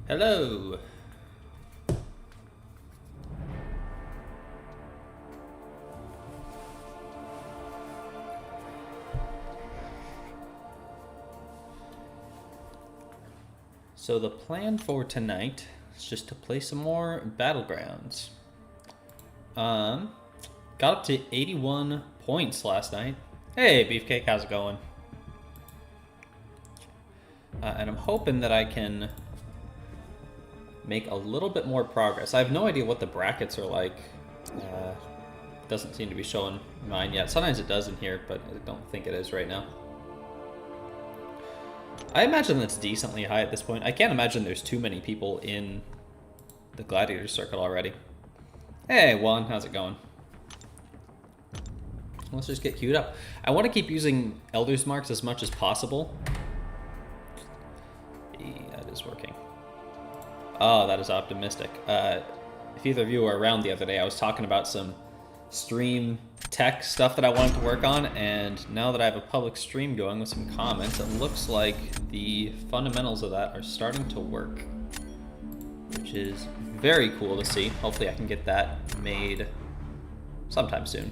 Hello. So the plan for tonight is just to play some more Battlegrounds. Got up to 81 points last night. Hey, Beefcake, how's it going? And I'm hoping that I can make a little bit more progress. I have no idea what the brackets are like. Doesn't seem to be showing mine yet. Sometimes it does in here, but I don't think it is right now. I imagine that's decently high at this point. I can't imagine there's too many people in the Gladiator Circuit already. Hey, Juan, how's it going? Let's just get queued up. I want to keep using Elder's Marks as much as possible. Yeah, that is working. Oh, that is optimistic. If either of you were around the other day, I was talking about some stream tech stuff that I wanted to work on, and now that I have a public stream going with some comments, it looks like the fundamentals of that are starting to work, which is very cool to see. Hopefully I can get that made sometime soon.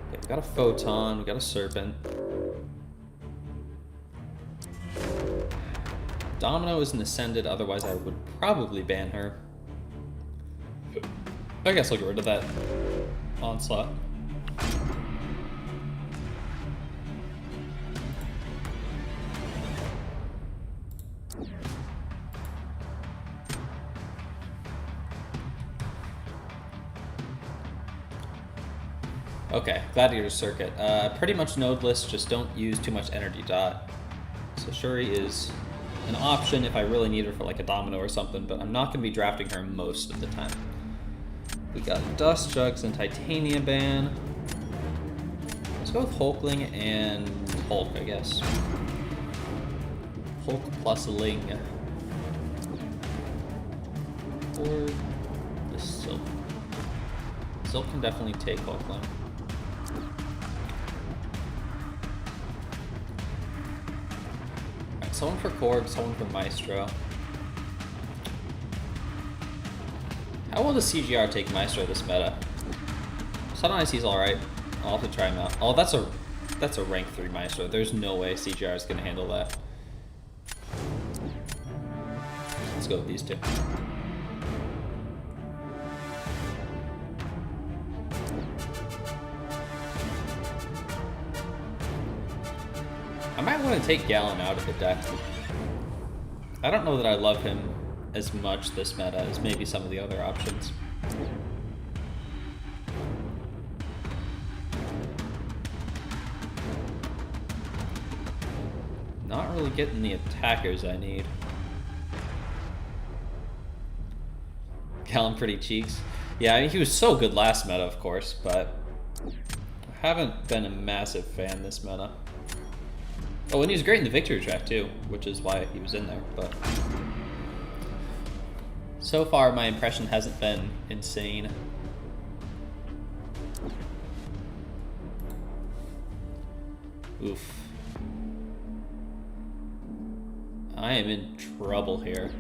Okay, we got a Photon, we got a Serpent. Domino isn't ascended, otherwise I would probably ban her. I guess I'll get rid of that Onslaught. Okay, Gladiator Circuit. Pretty much nodeless, just don't use too much energy dot. So Shuri is an option if I really need her for like a Domino or something, but I'm not going to be drafting her most of the time. We got Dust Jugs and Titania Ban. Let's go with Hulkling and Hulk, I guess. Hulk plus Ling. Or the Silk. Silk can definitely take Hulkling. Someone for Korg, someone for Maestro. How will the CGR take Maestro this meta? Sometimes he's alright. I'll have to try him out. Oh, that's a rank 3 Maestro. There's no way CGR is going to handle that. Let's go with these two. I might want to take Gallon out of the deck. I don't know that I love him as much this meta as maybe some of the other options. Not really getting the attackers I need. Gallon pretty cheeks. Yeah, I mean, he was so good last meta, of course, but I haven't been a massive fan this meta. Oh, and he was great in the victory track too, which is why he was in there, but so far my impression hasn't been insane. Oof. I am in trouble here.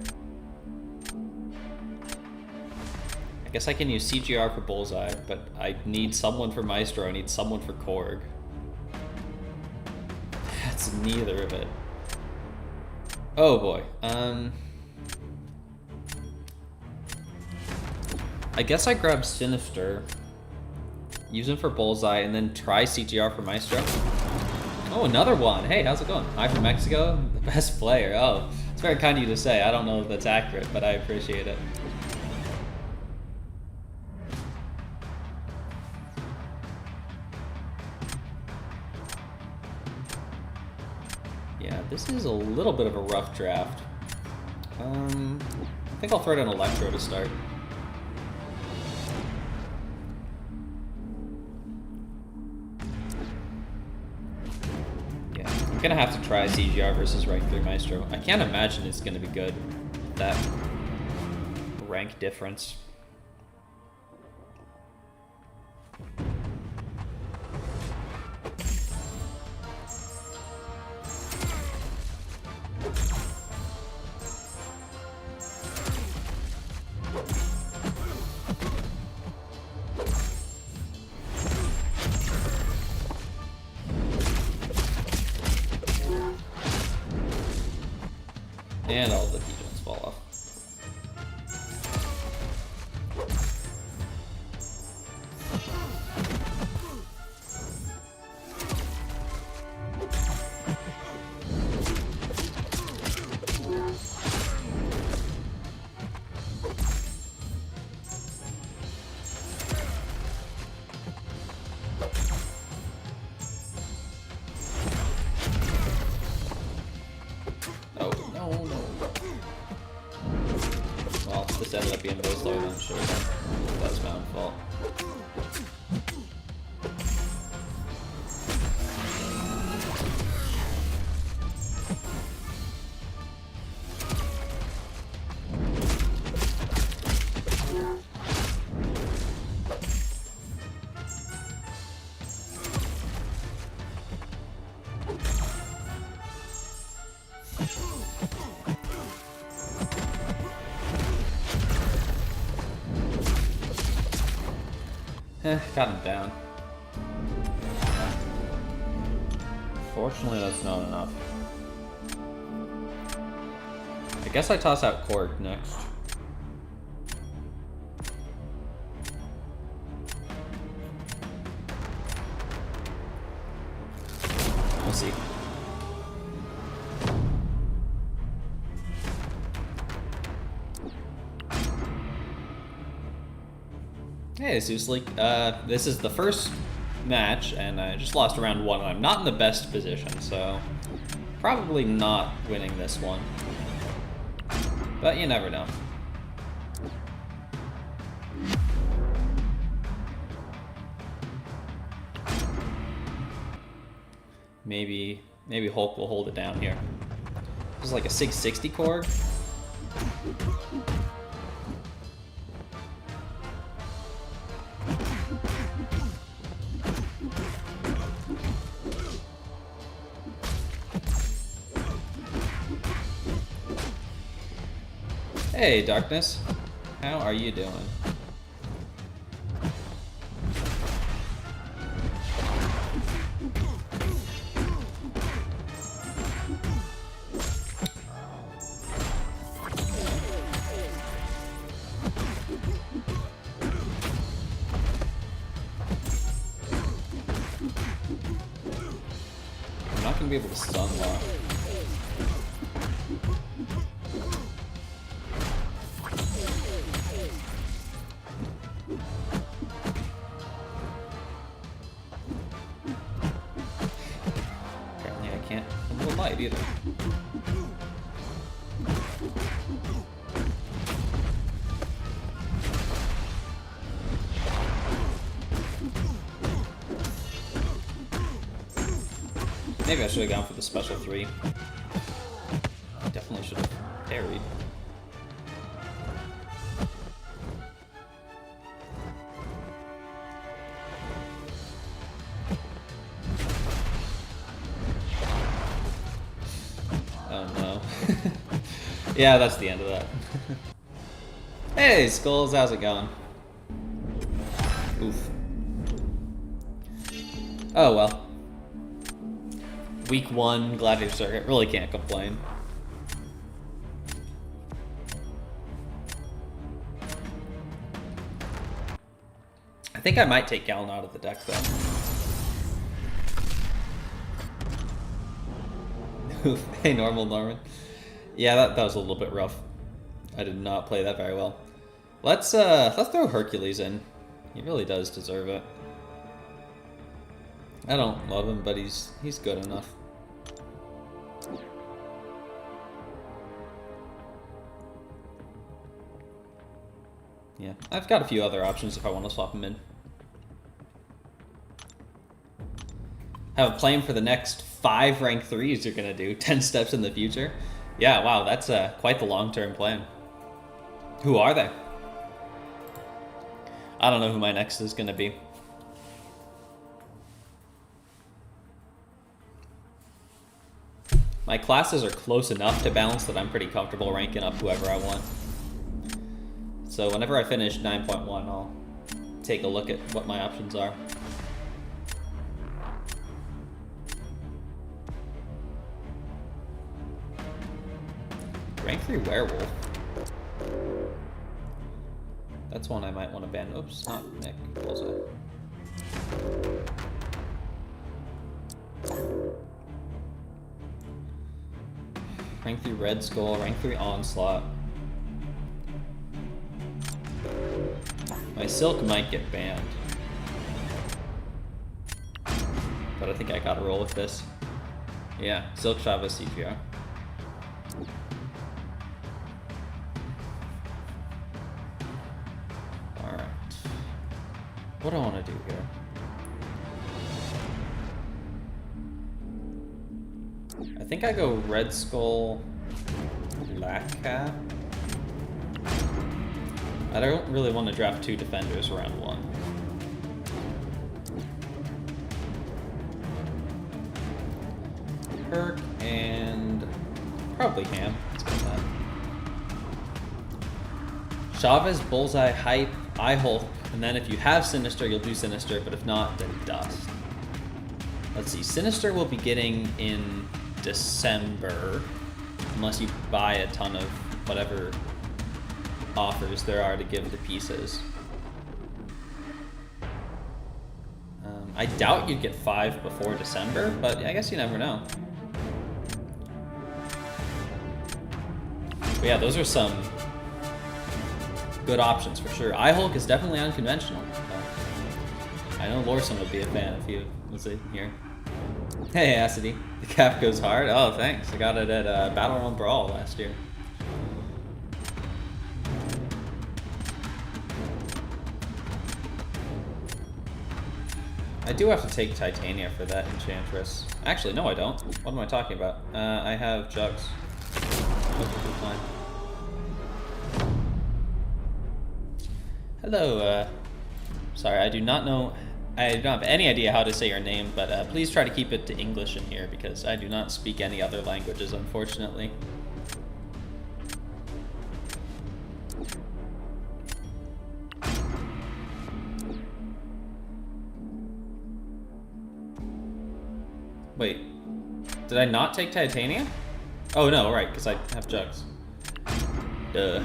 I guess I can use CGR for Bullseye, but I need someone for Maestro, I need someone for Korg. That's neither of it. Oh boy. I guess I grab Sinister, use him for Bullseye, and then try CGR for Maestro. Oh, another one. Hey, how's it going? Hi from Mexico, the best player. Oh, it's very kind of you to say. I don't know if that's accurate, but I appreciate it. Yeah, this is a little bit of a rough draft. I think I'll throw down Electro to start. Yeah, I'm gonna have to try CGR versus rank 3 Maestro. I can't imagine it's gonna be good, that rank difference. And all the pigeons fall off. This ended up being way slower than it should have been. That was my own fault. Got him down. Fortunately, that's not enough. I guess I toss out Cork next. We'll see. Hey, Zeus League. This is the first match, and I just lost round 1, and I'm not in the best position, so probably not winning this one. But you never know. Maybe Hulk will hold it down here. This is like a 660 cord. Hey, Darkness. How are you doing? I'm not gonna be able to stun lock. Either. Maybe I should have gone for the special 3. Definitely should have parried. Yeah, that's the end of that. Hey, Skulls, how's it going? Oof. Oh well. Week 1, Gladiator Circuit, really can't complain. I think I might take Gallon out of the deck though. Oof. Hey, normal Norman. Yeah, that was a little bit rough. I did not play that very well. Let's throw Hercules in. He really does deserve it. I don't love him, but he's good enough. Yeah, I've got a few other options if I want to swap him in. Have a plan for the next 5 rank 3s you're gonna do 10 steps in the future. Yeah, wow, that's quite the long-term plan. Who are they? I don't know who my next is going to be. My classes are close enough to balance that I'm pretty comfortable ranking up whoever I want. So whenever I finish 9.1, I'll take a look at what my options are. Rank 3 werewolf. That's one I might want to ban. Oops, not Nick. Bullseye. Rank 3 Red Skull, rank 3 Onslaught. My Silk might get banned. But I think I gotta roll with this. Yeah, Silk Chavez CPR. Alright. What do I want to do here? I think I go Red Skull, Black Cat. I don't really want to draft 2 defenders round 1. Perk and probably Ham. Let's go with that. Chavez, Bullseye, Hype, Eye Hulk, and then if you have Sinister, you'll do Sinister, but if not, then Dust. Let's see, Sinister will be getting in December, unless you buy a ton of whatever offers there are to give the pieces. I doubt you'd get 5 before December, but I guess you never know. But yeah, those are some good options for sure. Eye Hulk is definitely unconventional. I know Lorson would be a fan if he was in here. Hey, Acidy. The cap goes hard. Oh, thanks. I got it at Battle Realm Brawl last year. I do have to take Titania for that Enchantress. Actually, no, I don't. What am I talking about? I have Jugs. Perfectly fine. Hello, sorry, I do not have any idea how to say your name, but please try to keep it to English in here because I do not speak any other languages, unfortunately. Wait, did I not take Titania? Oh no, right, because I have Jugs. Duh.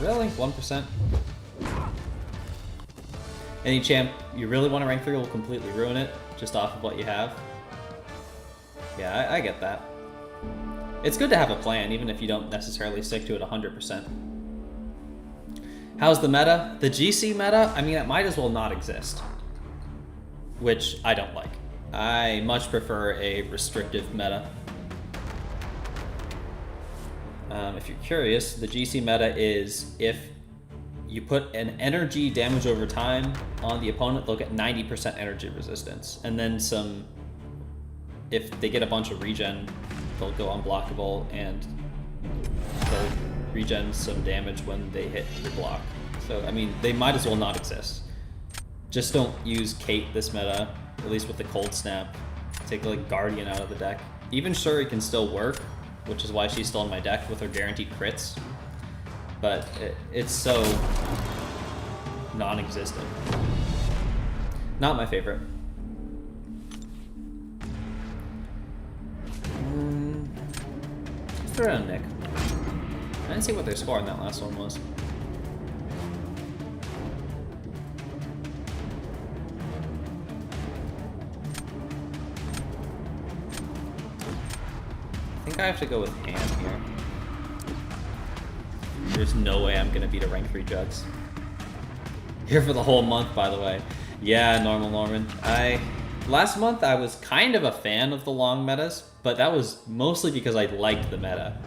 Really? 1%? Any champ you really want to rank 3 will completely ruin it, just off of what you have. Yeah, I get that. It's good to have a plan, even if you don't necessarily stick to it 100%. How's the meta? The GC meta? I mean, it might as well not exist. Which I don't like. I much prefer a restrictive meta. If you're curious, the GC meta is if you put an energy damage over time on the opponent, they'll get 90% energy resistance. And then some, if they get a bunch of regen, they'll go unblockable and they'll regen some damage when they hit your block. So, I mean, they might as well not exist. Just don't use Kate this meta, at least with the Cold Snap. Take like Guardian out of the deck. Even Shuri can still work, which is why she's still in my deck with her guaranteed crits. But it's so non-existent. Not my favorite. Let's throw it on Nick. I didn't see what their score on that last one was. I think I have to go with Ham here. There's no way I'm gonna beat a rank 3 Jugs. Here for the whole month, by the way. Yeah, normal Norman. Last month I was kind of a fan of the long metas, but that was mostly because I liked the meta.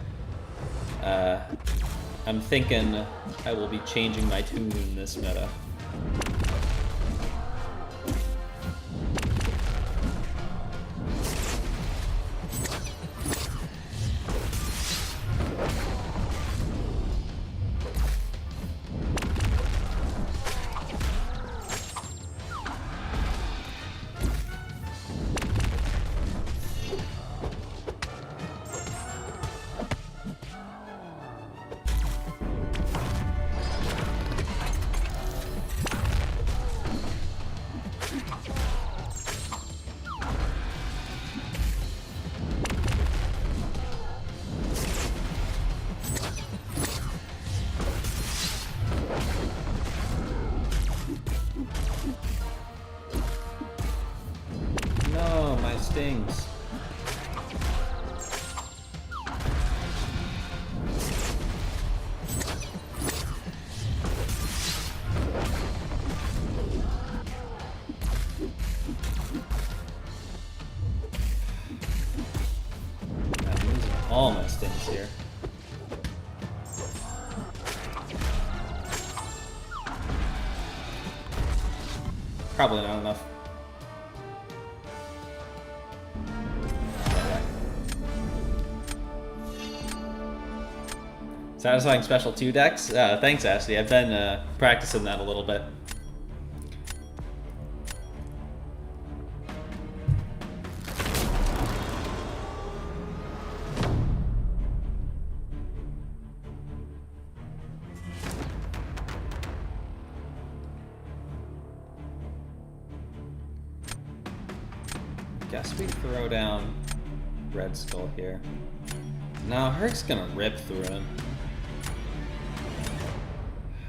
I'm thinking I will be changing my tune in this meta. No, my stings. I'm losing all my stings here. Probably not enough. Satisfying Special 2 decks? Thanks, Ashley. I've been practicing that a little bit. Guess we throw down Red Skull here. No, Herc's gonna rip through him.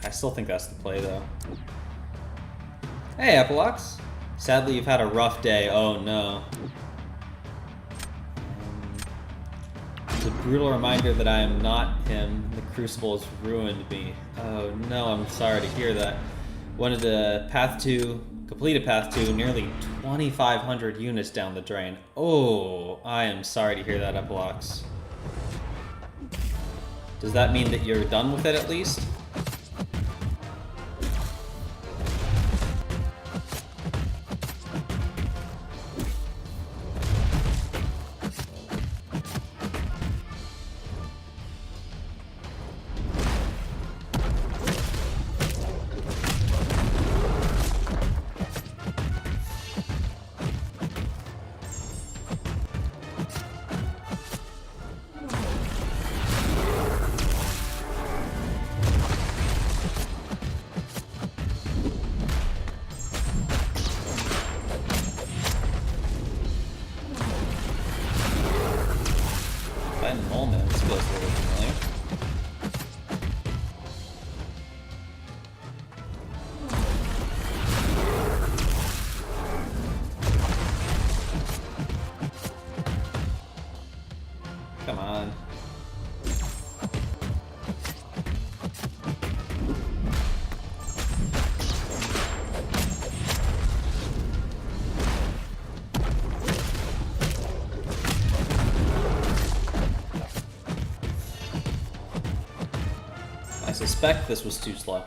I still think that's the play, though. Hey, Epilox. Sadly, you've had a rough day. Oh, no. It's a brutal reminder that I am not him. The Crucible has ruined me. Oh, no, I'm sorry to hear that. Wanted to complete a Path 2, nearly 2,500 units down the drain. Oh, I am sorry to hear that, Epilox. Does that mean that you're done with it, at least? Come on. I suspect this was too slow.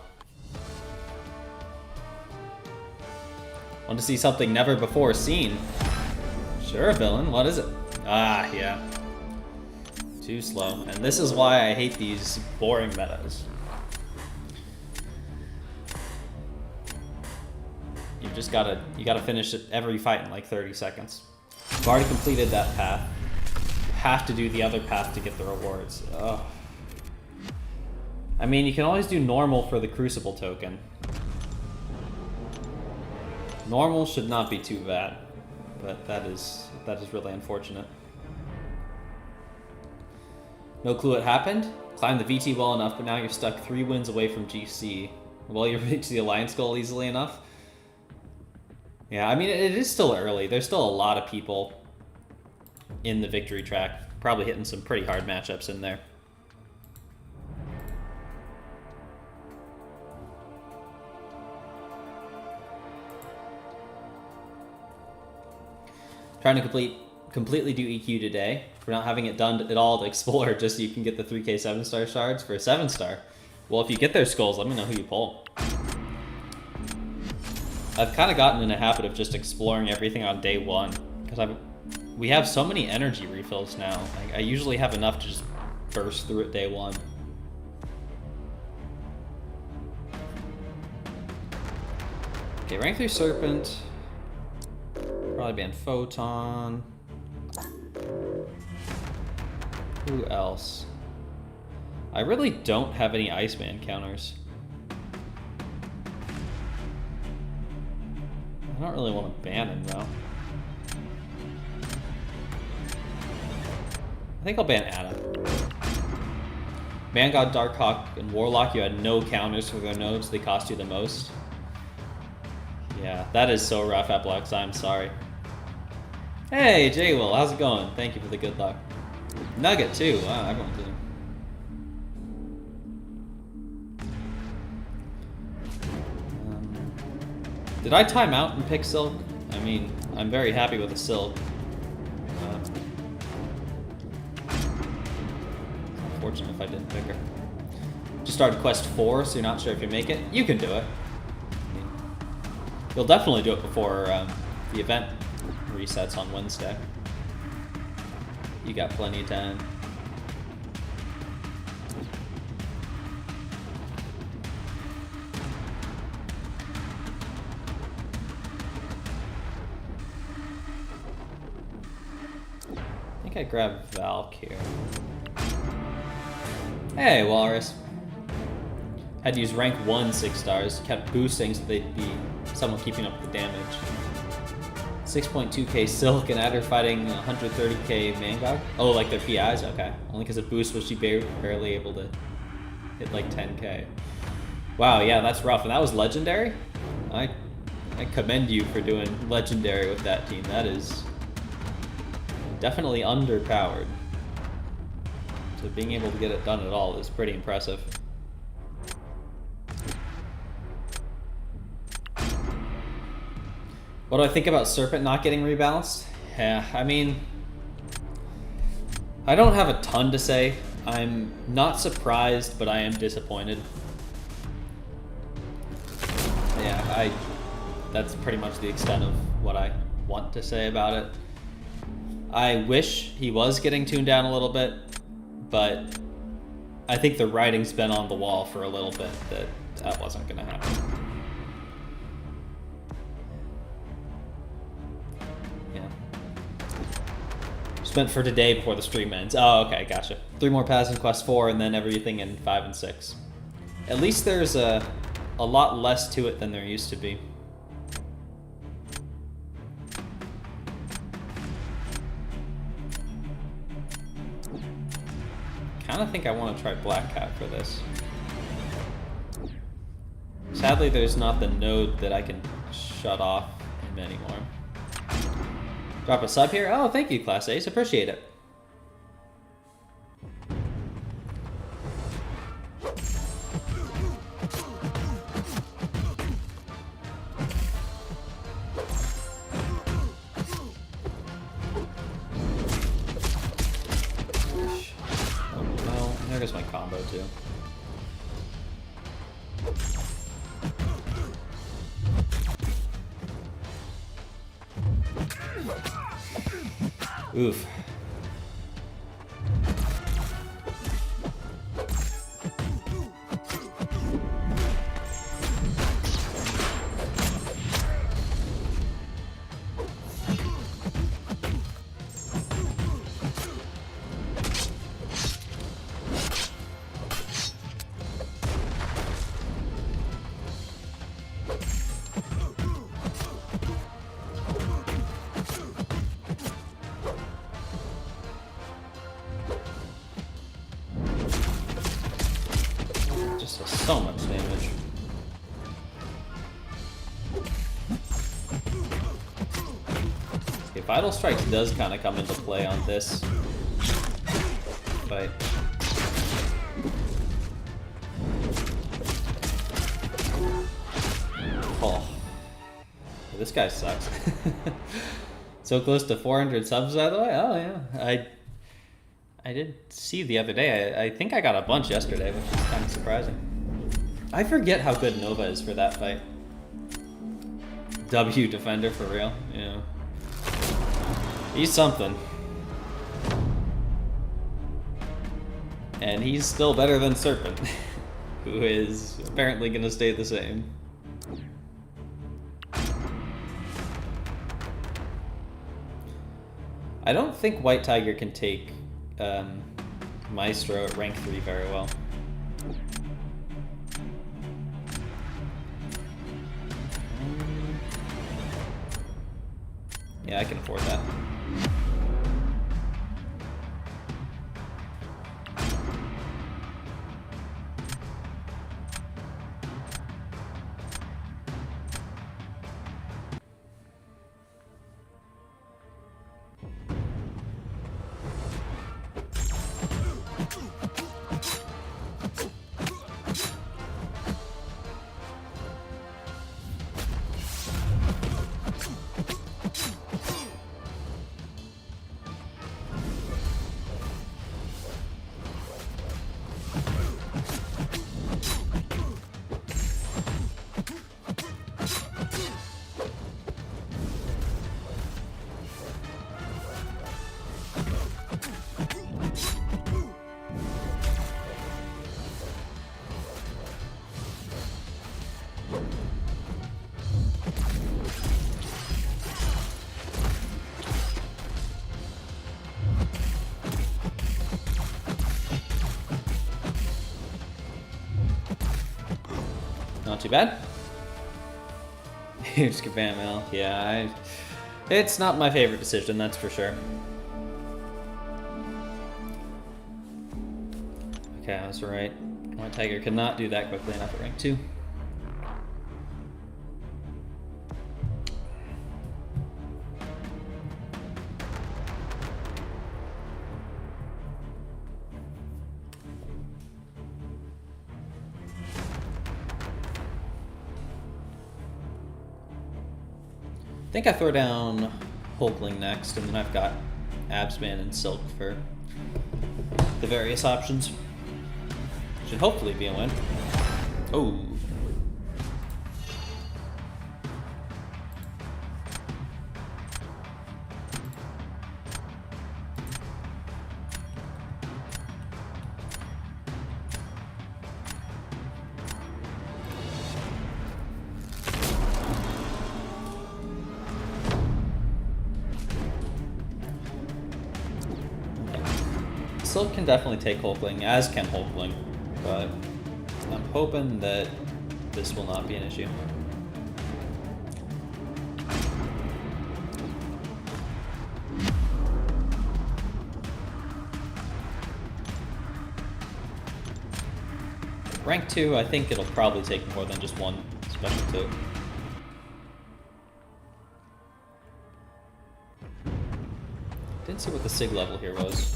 Want to see something never before seen? Sure, villain. What is it? Ah, yeah. Too slow. And this is why I hate these boring metas. You gotta finish it every fight in like 30 seconds. You've already completed that path. You have to do the other path to get the rewards. Ugh. I mean, you can always do normal for the Crucible token. Normal should not be too bad, but that is really unfortunate. No clue what happened? Climbed the VT well enough, but now you're stuck 3 wins away from GC. Well, you reach the Alliance goal easily enough? Yeah, I mean, it is still early. There's still a lot of people in the victory track. Probably hitting some pretty hard matchups in there. trying to completely do EQ today. We're not having it done at all to explore, just so you can get the 3k 7-star shards for a 7-star. Well, if you get their skulls, let me know who you pull. I've kind of gotten in a habit of just exploring everything on day 1, because we have so many energy refills now. I usually have enough to just burst through it day 1. Okay, rank 3 Serpent. Probably ban Photon. Who else? I really don't have any Iceman counters. I don't really want to ban him though. I think I'll ban Adam. Man God, Darkhawk, and Warlock, you had no counters for their nodes. They cost you the most. Yeah, that is so rough, Eplex. I'm sorry. Hey, J-Will, how's it going? Thank you for the good luck. Nugget, too. Wow, everyone's in. Did I time out and pick Silk? I mean, I'm very happy with the Silk. Unfortunate if I didn't pick her. Just started Quest 4, so you're not sure if you make it. You can do it. I mean, you'll definitely do it before the event resets on Wednesday. You got plenty of time. I think I grabbed Valk here. Hey, Walrus. Had to use rank 1 6-stars, kept boosting so they'd be someone keeping up the damage. 6.2k Silk and Adder fighting 130k Mangog? Oh, like their PIs? Okay. Only because of boost was she barely able to hit like 10k. Wow, yeah, that's rough. And that was legendary? I commend you for doing legendary with that team. That is definitely underpowered. So being able to get it done at all is pretty impressive. What do I think about Serpent not getting rebalanced? Yeah, I mean, I don't have a ton to say. I'm not surprised, but I am disappointed. Yeah, that's pretty much the extent of what I want to say about it. I wish he was getting tuned down a little bit, but I think the writing's been on the wall for a little bit that wasn't going to happen. Yeah. Spent for today before the stream ends. Oh, okay, gotcha. 3 more paths in Quest 4 and then everything in 5 and 6. At least there's a lot less to it than there used to be. I kind of think I want to try Black Cat for this. Sadly, there's not the node that I can shut off him anymore. Drop a sub here? Oh, thank you, Class Ace. Appreciate it. There goes my combo too. Oof. So much damage. Okay, Vital Strike does kind of come into play on this fight. Oh, this guy sucks. So close to 400 subs, by the way. Oh yeah, I did see the other day. I think I got a bunch yesterday, which is kind of surprising. I forget how good Nova is for that fight. W defender for real. Yeah. He's something. And he's still better than Serpent, who is apparently going to stay the same. I don't think White Tiger can take Maestro at rank 3 very well. Yeah, I can afford that. Not too bad. Huge Kabam L. Yeah, it's not my favorite decision, that's for sure. Okay, I was right. White Tiger cannot do that quickly enough at rank 2. I think I throw down Hulkling next, and then I've got Absman and Silk for the various options. Should hopefully be a win. Oh. Silk can definitely take Hulkling, as can Hulkling, but I'm hoping that this will not be an issue. Rank 2, I think it'll probably take more than just one special 2. Didn't see what the SIG level here was.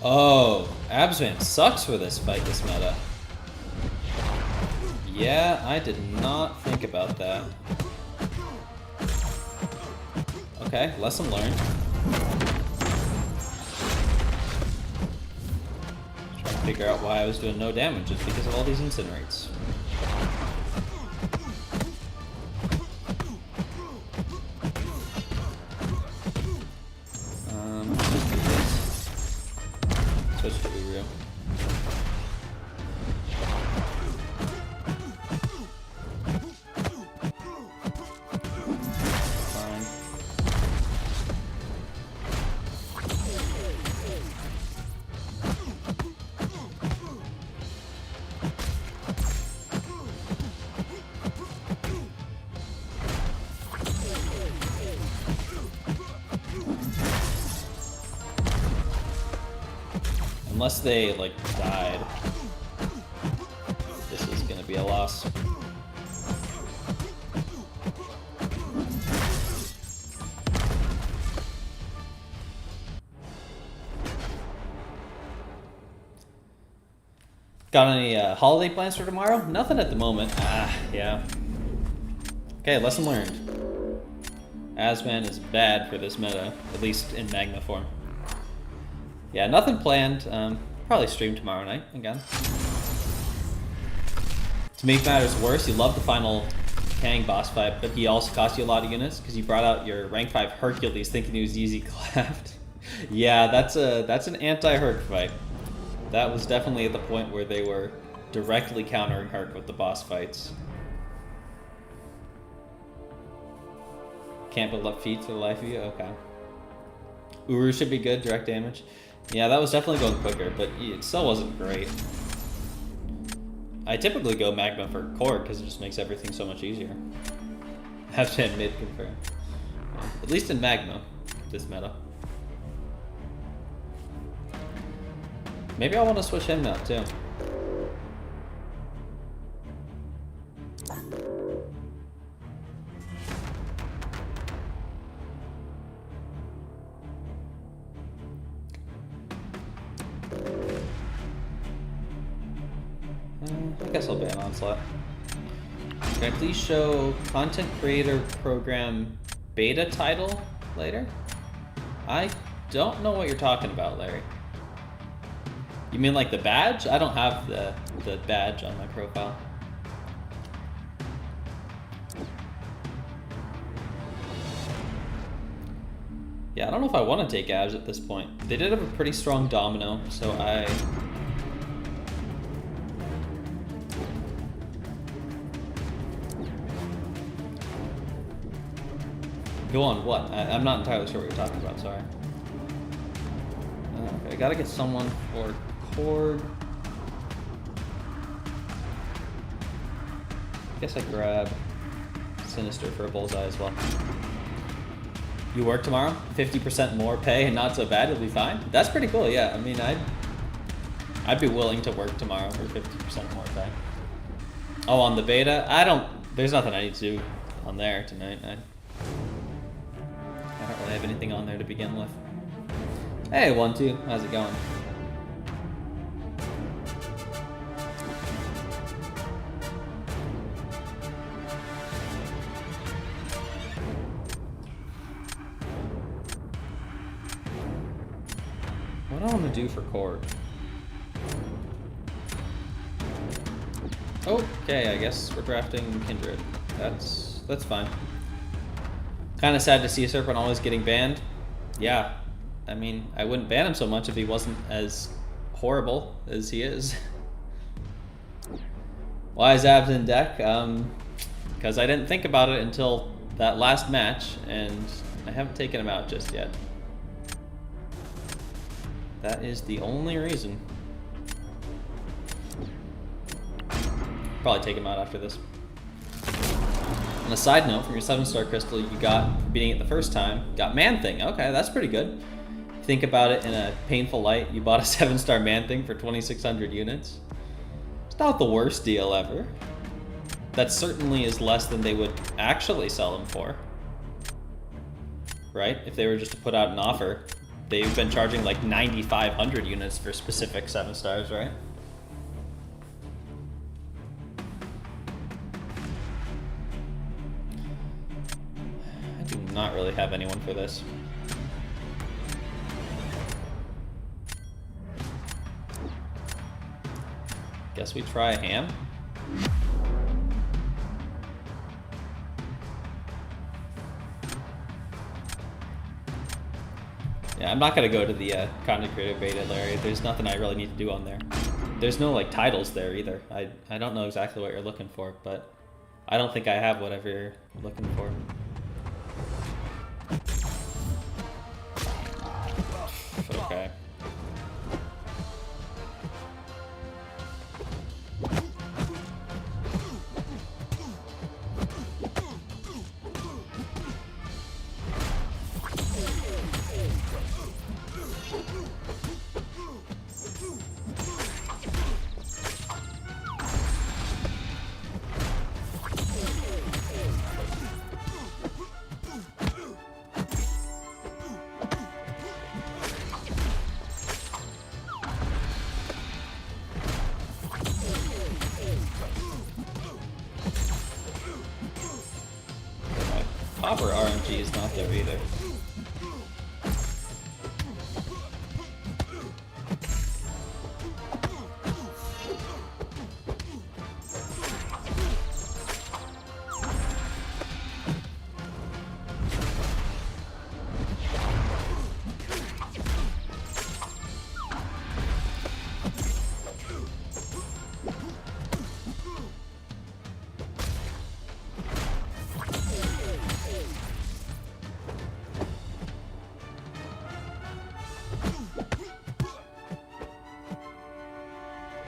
Oh, Absman sucks for this fight, this meta. Yeah, I did not think about that. Okay, lesson learned. Trying to figure out why I was doing no damage just because of all these incinerates. Switch to Uru. Fine. Unless they, like, died. This is gonna be a loss. Got any holiday plans for tomorrow? Nothing at the moment. Yeah. Okay, lesson learned. Asman is bad for this meta, at least in Magma form. Yeah, nothing planned. Probably stream tomorrow night again. To make matters worse, you love the final Kang boss fight, but he also cost you a lot of units because you brought out your rank 5 Hercules thinking he was easy clapped. Yeah, that's an anti-Herc fight. That was definitely at the point where they were directly countering Herc with the boss fights. Can't build up feats for the life of you? Okay. Uru should be good, direct damage. Yeah, that was definitely going quicker, but it still wasn't great. I typically go Magma for core because it just makes everything so much easier. Have to admit, confirm. Yeah, at least in Magma, this meta. Maybe I want to switch him out too. I guess I'll ban Onslaught. Can I please show content creator program beta title later? I don't know what you're talking about, Larry. You mean like the badge? I don't have the badge on my profile. Yeah, I don't know if I want to take abs at this point. They did have a pretty strong domino, so I... Go on, what? I'm not entirely sure what you're talking about, sorry. Okay, I gotta get someone for Cord. I guess I grab Sinister for a bullseye as well. You work tomorrow? 50% more pay and not so bad, it'll be fine? That's pretty cool, yeah. I mean, I'd be willing to work tomorrow for 50% more pay. Oh, on the beta? There's nothing I need to do on there tonight. I don't really have anything on there to begin with. Hey, 1-2, how's it going? What do I want to do for Cord? Okay, I guess we're drafting Kindred. That's fine. Kind of sad to see Serpent always getting banned. Yeah, I mean, I wouldn't ban him so much if he wasn't as horrible as he is. Why is Abs in deck? Because I didn't think about it until that last match, and I haven't taken him out just yet. That is the only reason. Probably take him out after this. On a side note, from your 7-star crystal you got for beating it the first time, got Man-Thing. Okay, that's pretty good. Think about it in a painful light. You bought a 7-star Man-Thing for 2,600 units. It's not the worst deal ever. That certainly is less than they would actually sell them for. Right? If they were just to put out an offer. They've been charging like 9,500 units for specific 7-stars, right? I do not really have anyone for this. Guess we try a Ham. Yeah, I'm not gonna go to the content creator beta, Larry. There's nothing I really need to do on there. There's no like titles there either. I don't know exactly what you're looking for, but I don't think I have whatever you're looking for. Okay. copper RNG is not there either.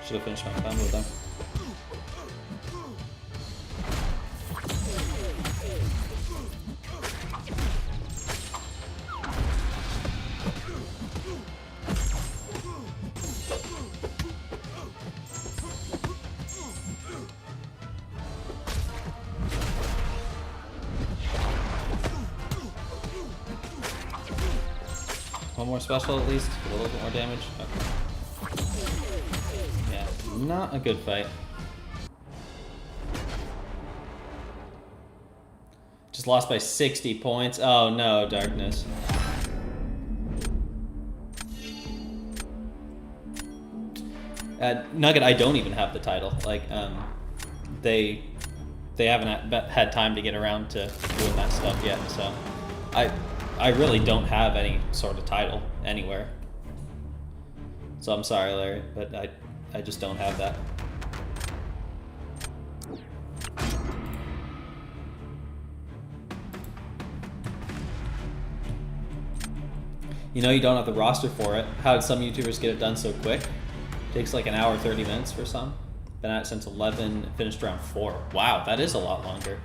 Should have finished my combo with them. One more special at least, with a little bit more damage. Okay. Not a good fight. Just lost by 60 points. Oh no, Darkness. Nugget, I don't even have the title. Like, they haven't had time to get around to doing that stuff yet, so I really don't have any sort of title anywhere. So I'm sorry, Larry, but I just don't have that. You know you don't have the roster for it. How did some YouTubers get it done so quick? Takes like an hour, 30 minutes for some. Been at it since 11, finished around 4. Wow, that is a lot longer.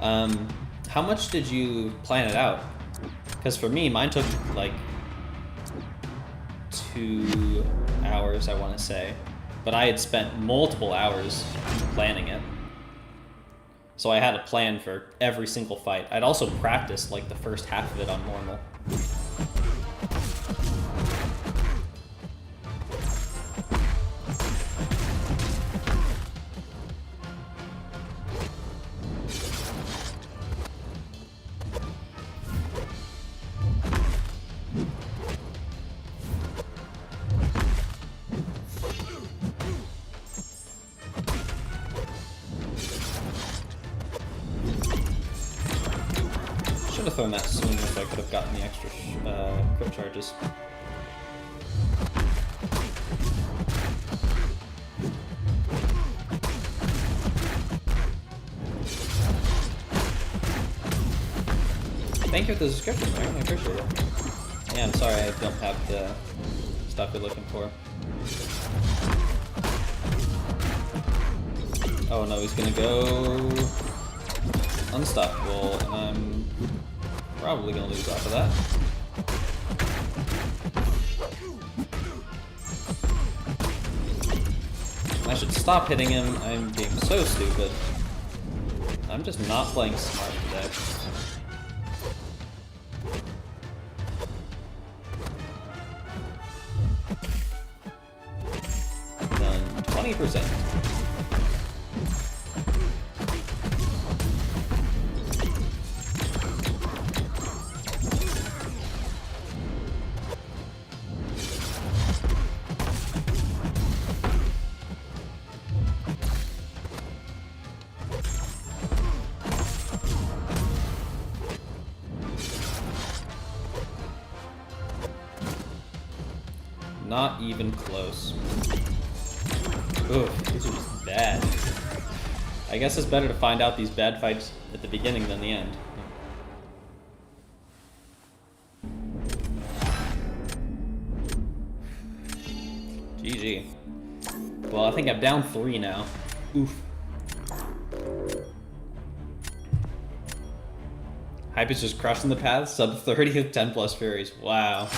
How much did you plan it out? Because for me, mine took like 2 hours, I want to say. But I had spent multiple hours planning it. So I had a plan for every single fight. I'd also practiced like the first half of it on normal. Should have thrown that sooner if I could have gotten the extra crit charges. Thank you for the subscription, man. I appreciate it. Yeah, I'm sorry I don't have the stuff you're looking for. Oh no, he's gonna go unstoppable, and I'm probably gonna lose off of that. I should stop hitting him. I'm being so stupid. I'm just not playing smart today. Done 20%. Not even close. Ooh, these are just bad. I guess it's better to find out these bad fights at the beginning than the end. GG. Well, I think I'm down 3 now. Oof. Hype is just crushing the path. Sub 30 with 10 plus Furies. Wow.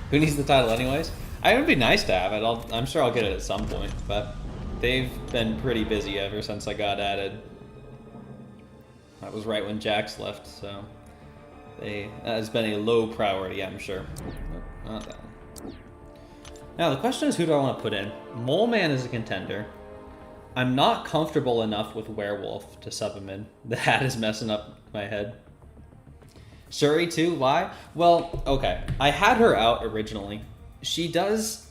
Who needs the title anyways? It would be nice to have it. I'm sure I'll get it at some point, but they've been pretty busy ever since I got added. That was right when Jax left, so that has been a low priority, I'm sure. Nope, not that one. Now the question is, who do I want to put in? Mole Man is a contender. I'm not comfortable enough with Werewolf to sub him in. The hat is messing up my head. Shuri too, why? Well, okay. I had her out originally. She does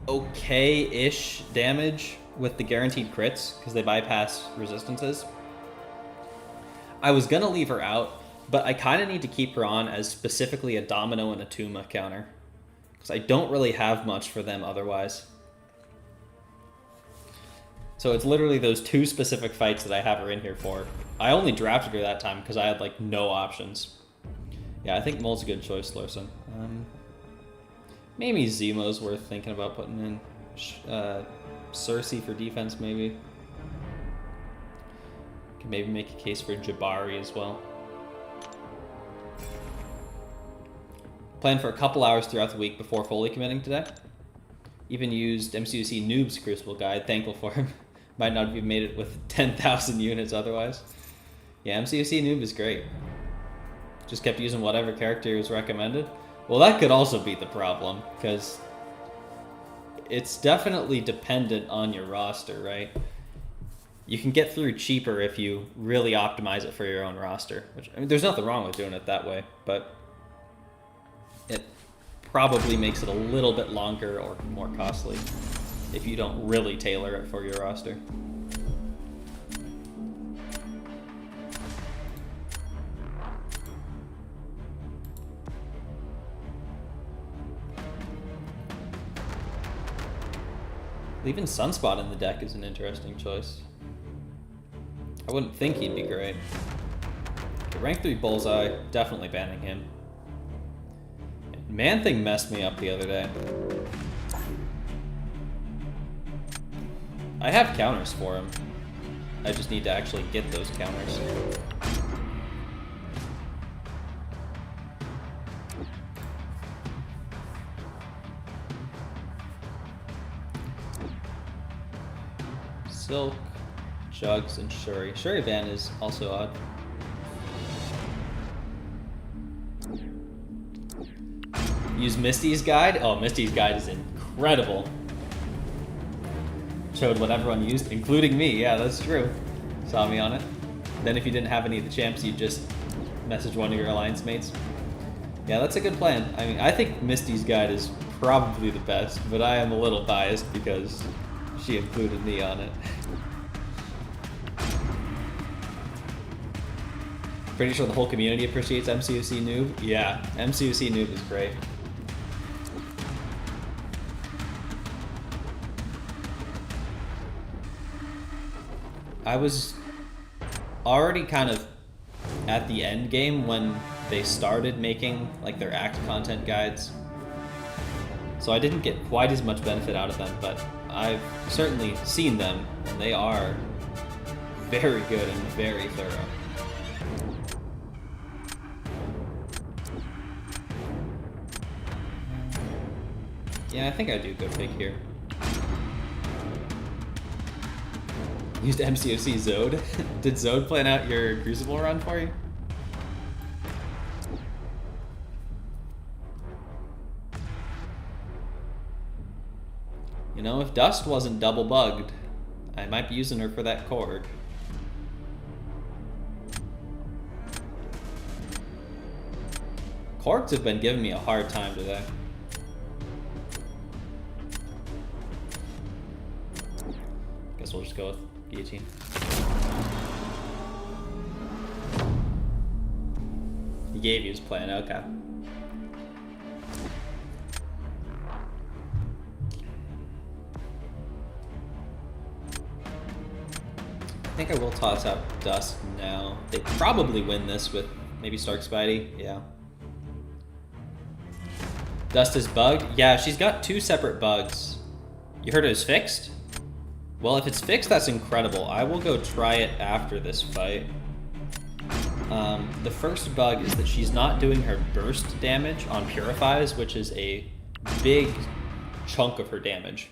okay-ish damage with the guaranteed crits, because they bypass resistances. I was gonna leave her out, but I kind of need to keep her on as specifically a Domino and a Tuma counter, because I don't really have much for them otherwise. So it's literally those two specific fights that I have her in here for. I only drafted her that time because I had like no options. Yeah, I think Mole's a good choice, Larson. Maybe Zemo's worth thinking about putting in. Cersei for defense, maybe. Can maybe make a case for Jabari as well. Plan for a couple hours throughout the week before fully committing today. Even used MCUC Noob's Crucible Guide, thankful for him. Might not have made it with 10,000 units otherwise. Yeah, MCUC Noob is great. Just kept using whatever character was recommended. Well, that could also be the problem, because it's definitely dependent on your roster, right? You can get through cheaper if you really optimize it for your own roster. Which, I mean, there's nothing wrong with doing it that way, but it probably makes it a little bit longer or more costly if you don't really tailor it for your roster. Leaving Sunspot in the deck is an interesting choice. I wouldn't think he'd be great. The rank 3 Bullseye, definitely banning him. Man-Thing messed me up the other day. I have counters for him. I just need to actually get those counters. Silk, Jugs, and Shuri. Shuri ban is also odd. Use Misty's guide? Oh, Misty's guide is incredible. Showed what everyone used, including me. Yeah, that's true. Saw me on it. Then if you didn't have any of the champs, you'd just message one of your alliance mates. Yeah, that's a good plan. I mean, I think Misty's guide is probably the best, but I am a little biased because she included me on it. Pretty sure the whole community appreciates MCUC Noob. Yeah, MCUC Noob is great. I was already kind of at the end game when they started making like their act content guides. So I didn't get quite as much benefit out of them, but I've certainly seen them, and they are very good and very thorough. Yeah, I think I do go big here. Used MCOC Zode. Did Zode plan out your Crucible run for you? You know, if Dust wasn't double bugged, I might be using her for that Korg. Korgs have been giving me a hard time today. Guess we'll just go with Guillotine. He gave you his plan, okay. I think I will toss out Dusk now. They probably win this with maybe Stark Spidey, yeah. Dust is bugged? Yeah, she's got 2 separate bugs. You heard it was fixed? Well, if it's fixed, that's incredible. I will go try it after this fight. The first bug is that she's not doing her burst damage on Purifies, which is a big chunk of her damage.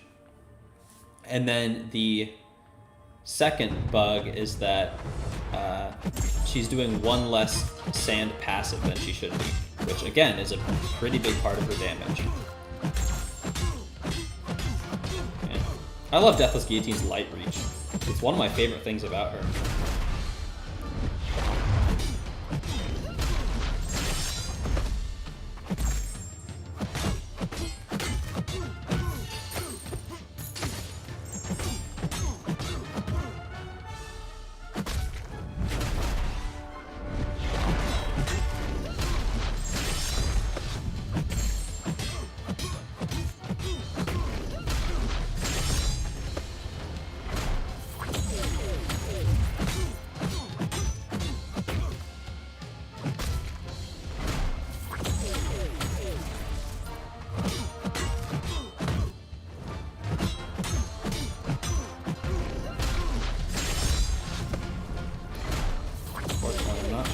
And then the second bug is that she's doing 1 less sand passive than she should be, which again is a pretty big part of her damage. Okay. I love Deathless Guillotine's light reach. It's one of my favorite things about her.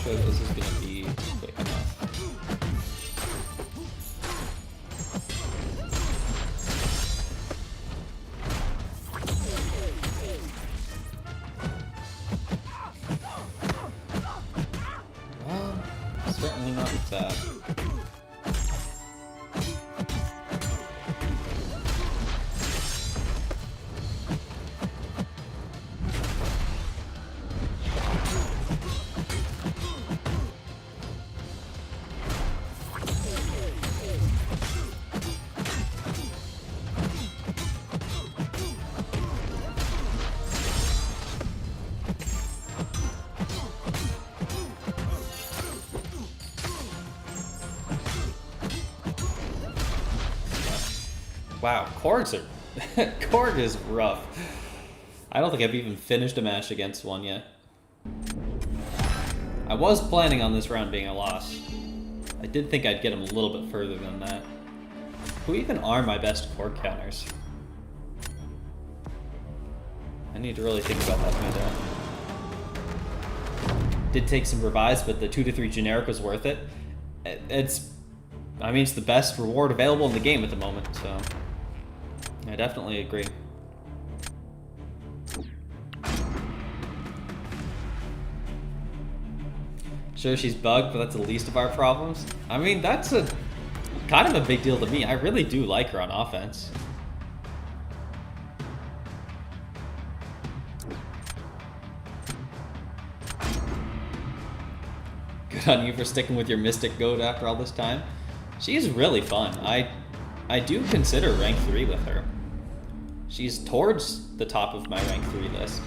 This is going to be quick enough. Well, certainly not that. Wow, Korgs are... Korg is rough. I don't think I've even finished a match against one yet. I was planning on this round being a loss. I did think I'd get him a little bit further than that. Who even are my best Korg counters? I need to really think about that meta. Did take some revives, but the 2 to 3 generic was worth it. I mean, it's the best reward available in the game at the moment, so... I definitely agree. Sure, she's bugged, but that's the least of our problems. I mean, that's a kind of a big deal to me. I really do like her on offense. Good on you for sticking with your Mystic Goat after all this time. She's really fun. I do consider rank 3 with her. She's towards the top of my rank 3 list.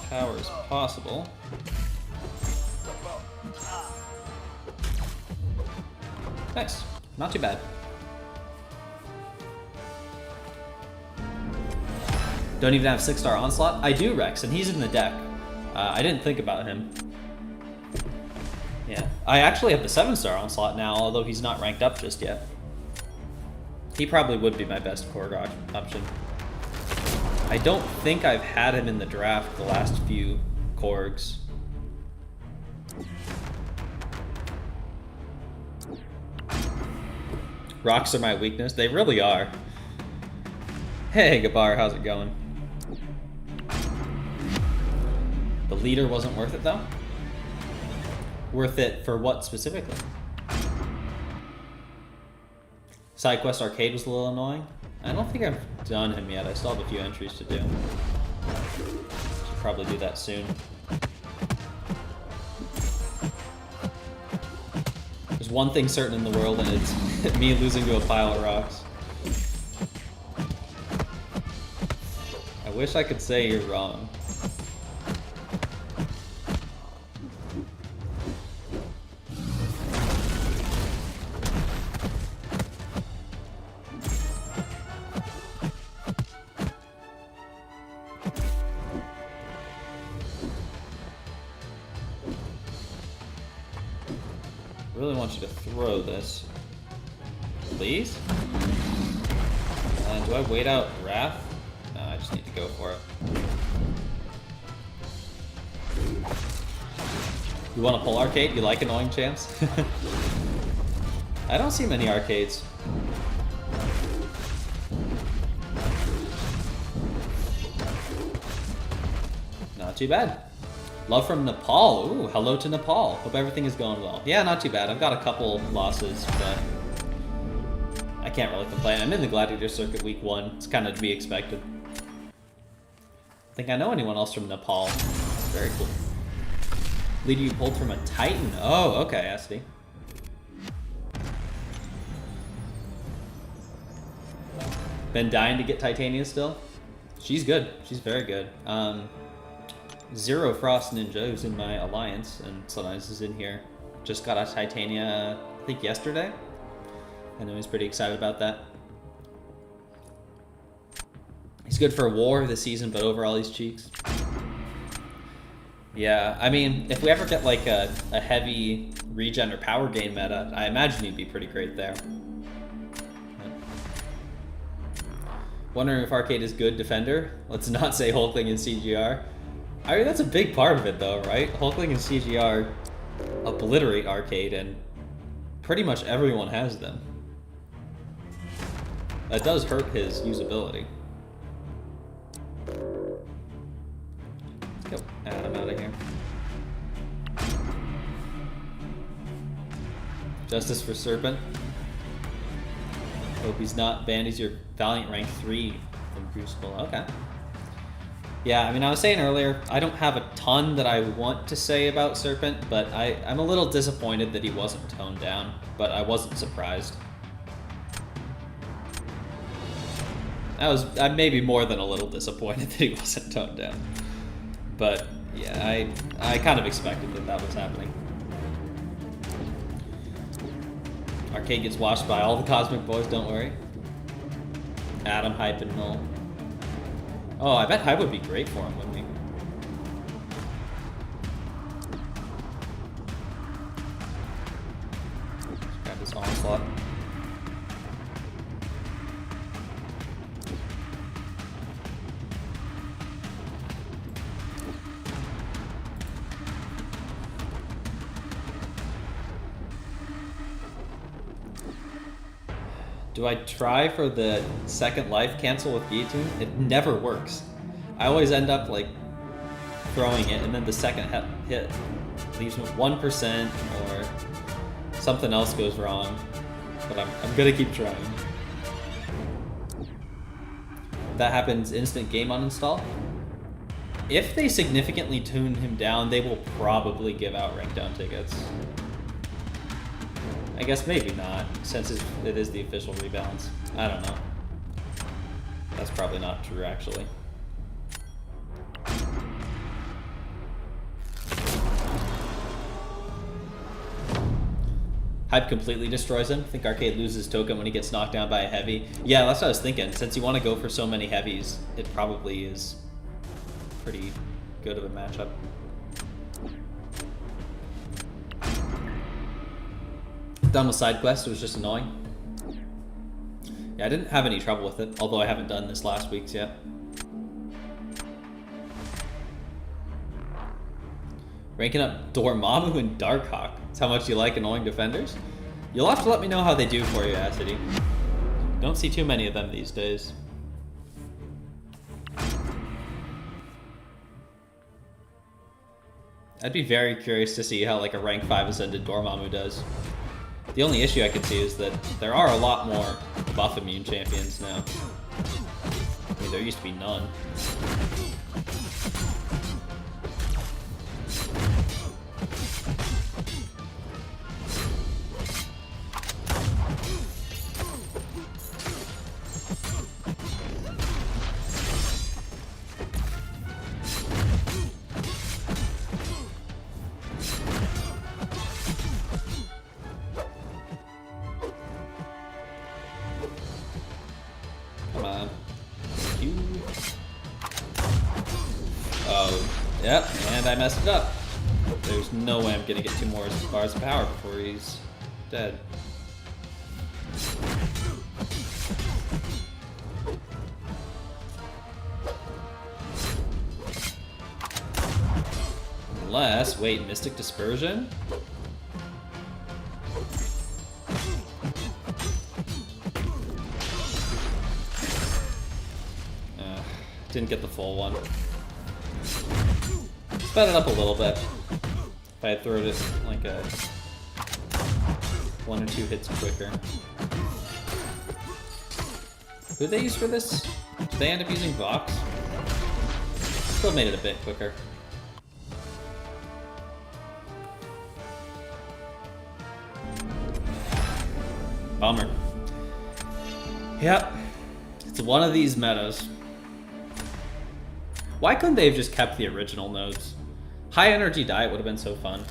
Power as possible. Nice. Not too bad. Don't even have 6-star Onslaught? I do, Rex, and he's in the deck. I didn't think about him. Yeah. I actually have the 7-star Onslaught now, although he's not ranked up just yet. He probably would be my best Korg option. I don't think I've had him in the draft the last few Korgs. Rocks are my weakness. They really are. Hey, Gabar, how's it going? The leader wasn't worth it, though? Worth it for what specifically? SideQuest Arcade was a little annoying. I don't think I've done him yet. I still have a few entries to do. Should probably do that soon. There's one thing certain in the world, and it's me losing to a pile of rocks. I wish I could say you're wrong. Really want you to throw this. Please? Do I wait out Wrath? No, I just need to go for it. You want to pull arcade? You like annoying champs? I don't see many arcades. Not too bad. Love from Nepal. Ooh, hello to Nepal. Hope everything is going well. Yeah, not too bad. I've got a couple losses, but I can't really complain. I'm in the Gladiator Circuit week 1. It's kind of to be expected. I think I know anyone else from Nepal. Very cool. Leader you pulled from a Titan. Oh, okay, I see. Been dying to get Titania still? She's good. She's very good. Zero Frost Ninja, who's in my alliance, and sometimes is in here. Just got a Titania, I think yesterday. I know he's pretty excited about that. He's good for war this season, but overall he's cheeks. Yeah, I mean, if we ever get like a heavy regen or power gain meta, I imagine he'd be pretty great there. Wondering if Arcade is good defender? Let's not say Hulkling and CGR. I mean, that's a big part of it though, right? Hulkling and CGR obliterate Arcade, and pretty much everyone has them. That does hurt his usability. Let's go Adam out of here. Justice for Serpent. Hope he's not banned. He's your Valiant rank 3 from Crucible. Okay. Yeah, I mean, I was saying earlier, I don't have a ton that I want to say about Serpent, but I'm a little disappointed that he wasn't toned down, but I wasn't surprised. I'm maybe more than a little disappointed that he wasn't toned down. But yeah, I kind of expected that was happening. Arcade gets watched by all the Cosmic Boys, don't worry. Adam, Hype, and Null. Oh, I bet Hype would be great for him, wouldn't he? Let's grab this onslaught. Do I try for the second life cancel with Guillotine? It never works. I always end up like throwing it, and then the second hit leaves me with 1% or something else goes wrong. But I'm gonna keep trying. That happens instant game uninstall. If they significantly tune him down, they will probably give out rank down tickets. I guess maybe not, since it is the official rebalance. I don't know. That's probably not true, actually. Hype completely destroys him. I think Arcade loses token when he gets knocked down by a heavy. Yeah, that's what I was thinking. Since you want to go for so many heavies, it probably is pretty good of a matchup. Done with side quest, it was just annoying. Yeah, I didn't have any trouble with it, although I haven't done this last week's yet. Ranking up Dormammu and Darkhawk. That's how much you like annoying defenders? You'll have to let me know how they do for you, Acidy. Don't see too many of them these days. I'd be very curious to see how like a rank 5 ascended Dormammu does. The only issue I could see is that there are a lot more buff immune champions now. I mean, there used to be none. Yep, and I messed it up. There's There's no way I'm gonna get 2 more bars of power before he's dead. Unless, wait, Mystic Dispersion? Didn't get the full one. Sped it up a little bit. If I had thrown it like a 1 or 2 hits quicker. Who did they use for this? Did they end up using Vox? Still made it a bit quicker. Bummer. Yep. It's one of these metas. Why couldn't they have just kept the original nodes? High energy diet would have been so fun.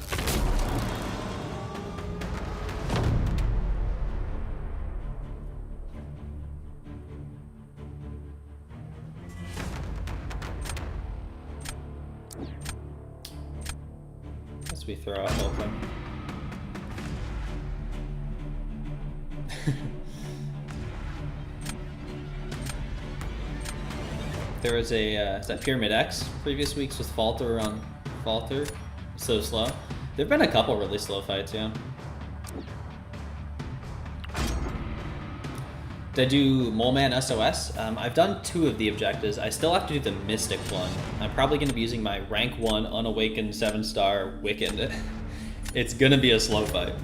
Guess we throw out open. There was a, is that Pyramid X? Previous weeks with Falter on Falter. So slow. There've been a couple really slow fights, yeah. Did I do Mole Man SOS? I've done 2 of the objectives. I still have to do the Mystic one. I'm probably going to be using my rank 1 Unawakened 7-star Wicked. It's going to be a slow fight.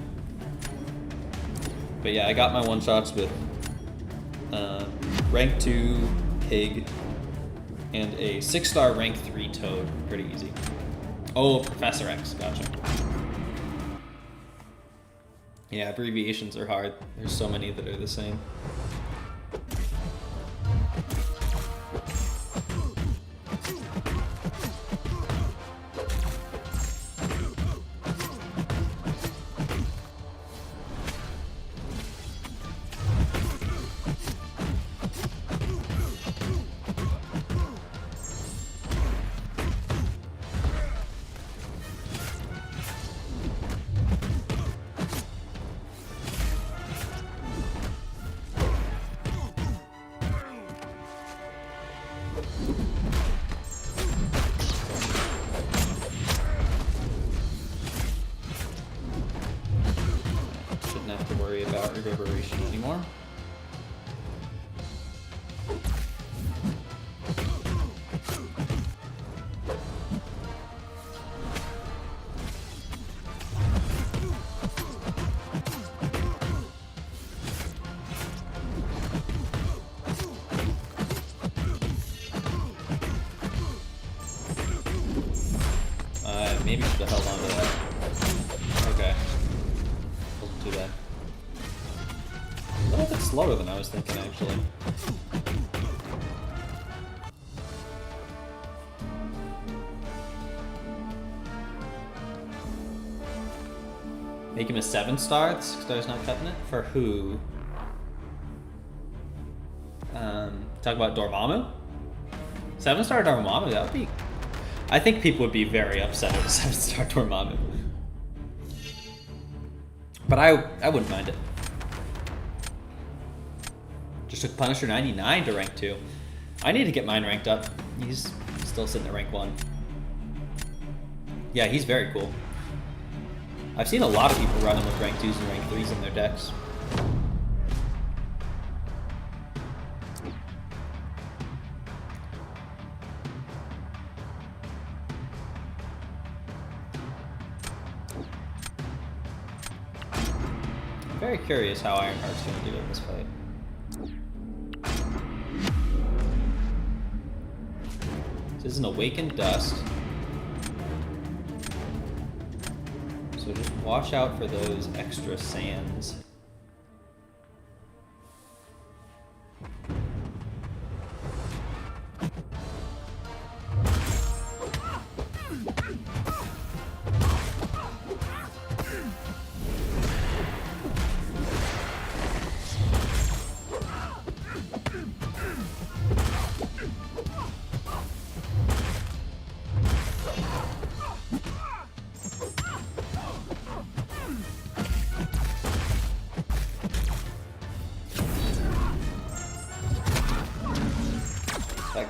But yeah, I got my one-shots with rank 2 Pig and a 6-star rank 3 Toad. Pretty easy. Oh, Professor X, gotcha. Yeah, abbreviations are hard. There's so many that are the same. Reverberation anymore. Maybe should have held on to that. Okay. Wasn't too bad. A little bit slower than I was thinking, actually. Make him a 7-star? The 6-star's not cutting it? For who? Talk about Dormammu? 7-star Dormammu, that would be... I think people would be very upset with a 7-star Dormammu. But I wouldn't mind it. Just took Punisher 99 to rank 2. I need to get mine ranked up. He's still sitting at rank 1. Yeah, he's very cool. I've seen a lot of people running with rank 2s and rank 3s in their decks. I'm very curious how Ironheart's going to do in this fight. This is an Awakened Dust. So just watch out for those extra sands.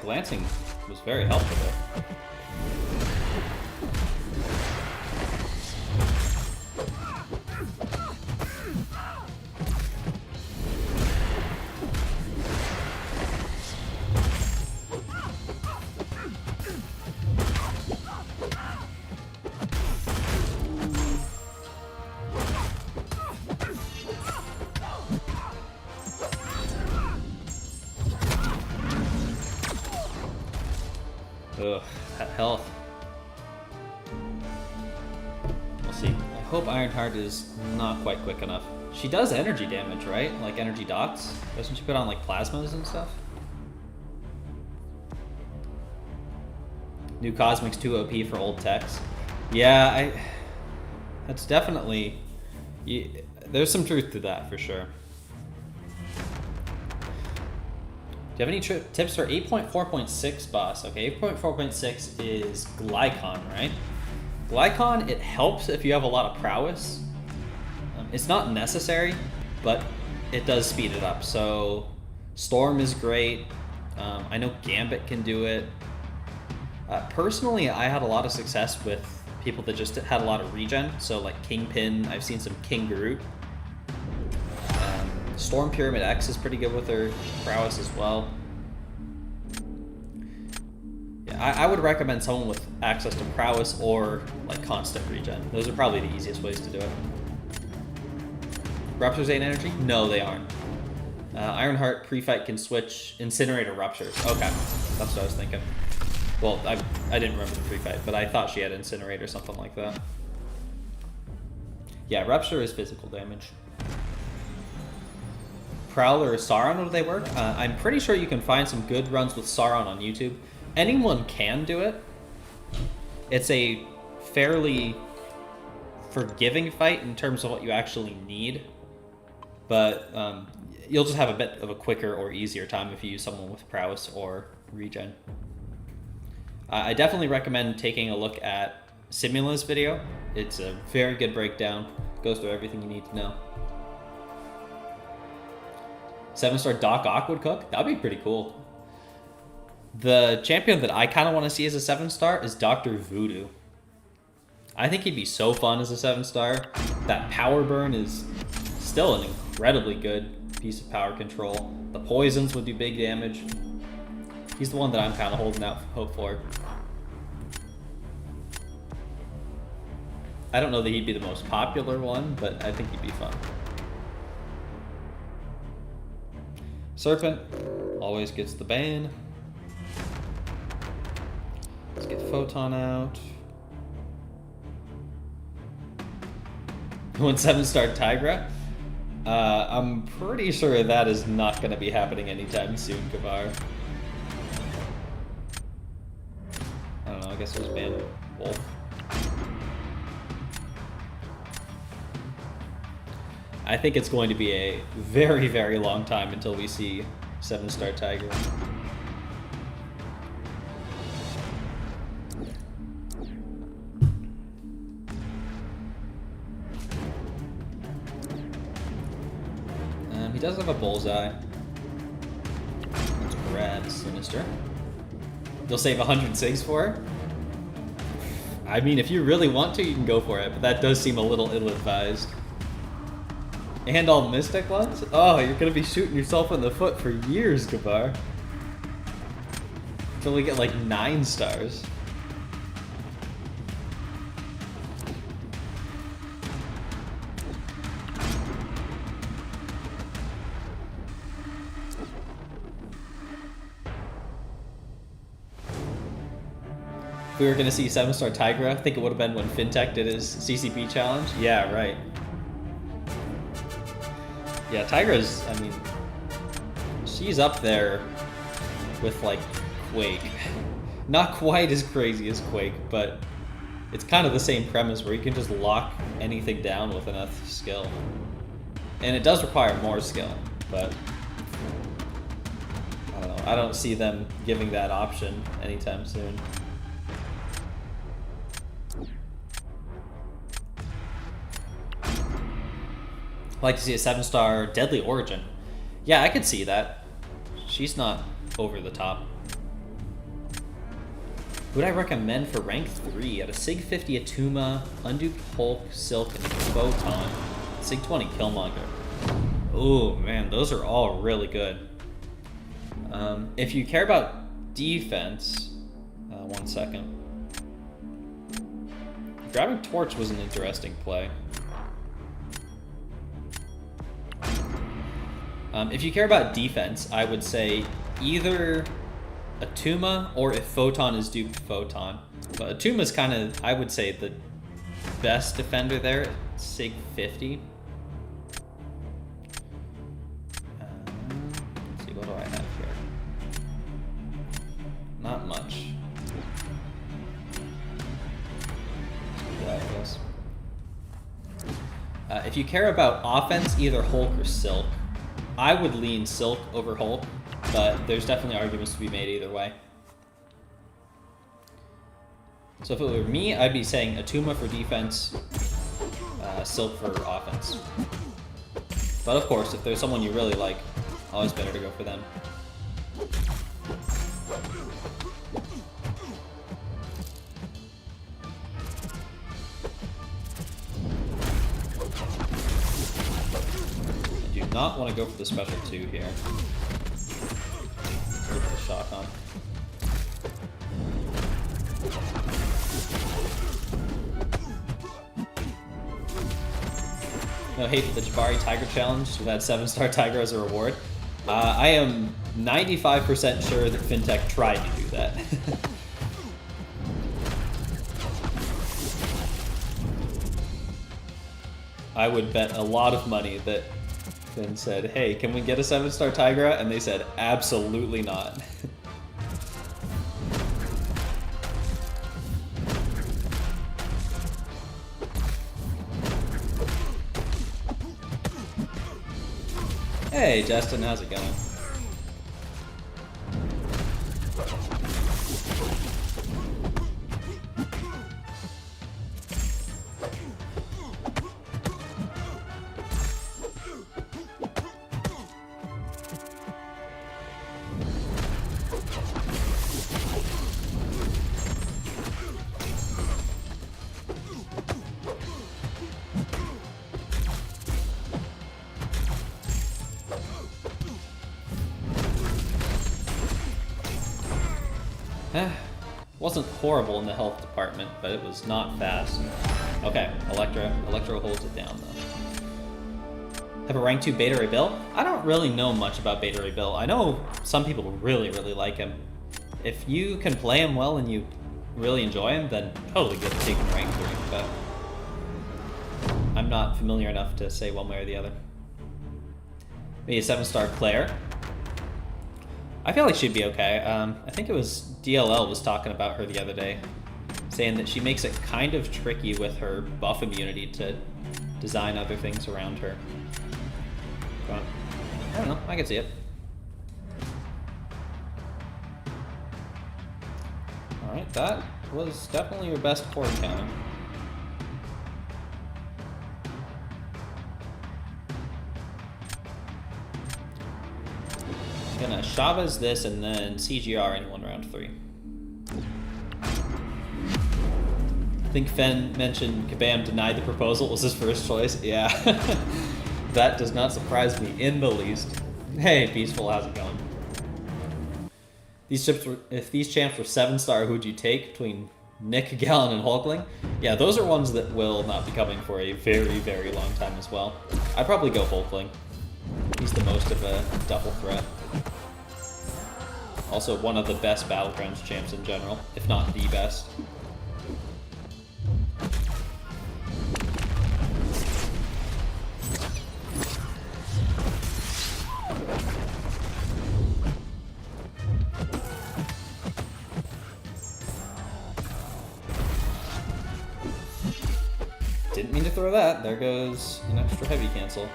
glancing was very helpful there. Ugh, that health. We'll see. I hope Ironheart is not quite quick enough. She does energy damage, right? Like energy dots? Doesn't she put on like plasmas and stuff? New Cosmic's too OP for old techs. Yeah, that's definitely... there's some truth to that for sure. Do you have any tips for 8.4.6 boss? Okay, 8.4.6 is Glycon, right? Glycon, it helps if you have a lot of prowess. It's not necessary, but it does speed it up. So Storm is great. I know Gambit can do it. Personally, I had a lot of success with people that just had a lot of regen. So like Kingpin, I've seen some King Groot. Storm Pyramid X is pretty good with her prowess as well. Yeah, I would recommend someone with access to prowess or like constant regen. Those are probably the easiest ways to do it. Ruptures ain't energy? No, they aren't. Ironheart pre-fight can switch Incinerator Ruptures. Okay, that's what I was thinking. Well, I didn't remember the pre-fight, but I thought she had Incinerate or something like that. Yeah, Rupture is physical damage. Prowler or Sauron, do they work? I'm pretty sure you can find some good runs with Sauron on YouTube. Anyone can do it. It's a fairly forgiving fight in terms of what you actually need. But you'll just have a bit of a quicker or easier time if you use someone with prowess or regen. I definitely recommend taking a look at Simula's video. It's a very good breakdown. Goes through everything you need to know. 7-star Doc Ock would cook? That'd be pretty cool. The champion that I kind of want to see as a 7-star is Dr. Voodoo. I think he'd be so fun as a 7-star. That power burn is still an incredibly good piece of power control. The poisons would do big damage. He's the one that I'm kind of holding out hope for. I don't know that he'd be the most popular one, but I think he'd be fun. Serpent always gets the ban. Let's get Photon out. When 7-star Tigra? I'm pretty sure that is not going to be happening anytime soon, Kavar. I don't know, I guess it was banned Wolf. I think it's going to be a very, very long time until we see 7-star Tiger. He does have a bullseye. Let's grab Sinister. You'll save 106 for it? I mean, if you really want to, you can go for it, but that does seem a little ill-advised. And all Mystic ones? Oh, you're gonna be shooting yourself in the foot for years, Kavar. Until we get like 9 stars. If we were gonna see 7-star Tigra, I think it would have been when Fintech did his CCP challenge. Yeah, right. Yeah, Tigra's, I mean, she's up there with, like, Quake. Not quite as crazy as Quake, but it's kind of the same premise where you can just lock anything down with enough skill. And it does require more skill, but I don't know. I don't see them giving that option anytime soon. I'd like to see a 7-star Deadly Origin. Yeah, I could see that. She's not over the top. Who would I recommend for rank 3? At a Sig 50 Atuma, Unduked Hulk, Silk, and Photon. Sig 20 Killmonger. Oh man, those are all really good. If you care about defense, one second. Grabbing Torch was an interesting play. If you care about defense, I would say either Atuma or if Photon is duped, Photon. But Atuma's kind of, I would say, the best defender there at Sig 50. Let's see, what do I have here? Not much. Yeah, I guess. If you care about offense, either Hulk or Silk. I would lean Silk over Hulk, but there's definitely arguments to be made either way. So if it were me, I'd be saying Atuma for defense, Silk for offense. But of course, if there's someone you really like, always better to go for them. Not want to go for the special 2 here. Let's go for the shotgun. No hate for the Jabari Tiger Challenge with that 7-star Tiger as a reward. I am 95% sure that FinTech tried to do that. I would bet a lot of money that and said, hey, can we get a 7-star Tigra? And they said, absolutely not. Hey, Justin, how's it going? Wasn't horrible in the health department, but it was not fast. Okay, Electro holds it down though. Have a rank 2 Beta Ray Bill? I don't really know much about Beta Ray Bill. I know some people really like him. If you can play him well and you really enjoy him, then totally good to take him rank 3, but I'm not familiar enough to say one way or the other. Maybe a 7-star Claire. I feel like she'd be okay. I think it was DLL was talking about her the other day, saying that she makes it kind of tricky with her buff immunity to design other things around her. But, I don't know, I can see it. Alright, that was definitely your best core encounter. Gonna Chavez this and then CGR anyone round 3. I think Fen mentioned Kabam denied the proposal was his first choice. Yeah, that does not surprise me in the least. Hey, Peaceful, how's it going? If these champs were 7-star, who'd you take between Nick, Gallon, and Hulkling? Yeah, those are ones that will not be coming for a very long time as well. I'd probably go Hulkling. He's the most of a double threat. Also one of the best Battlegrounds champs in general, if not the best. Didn't mean to throw that. There goes an extra heavy cancel.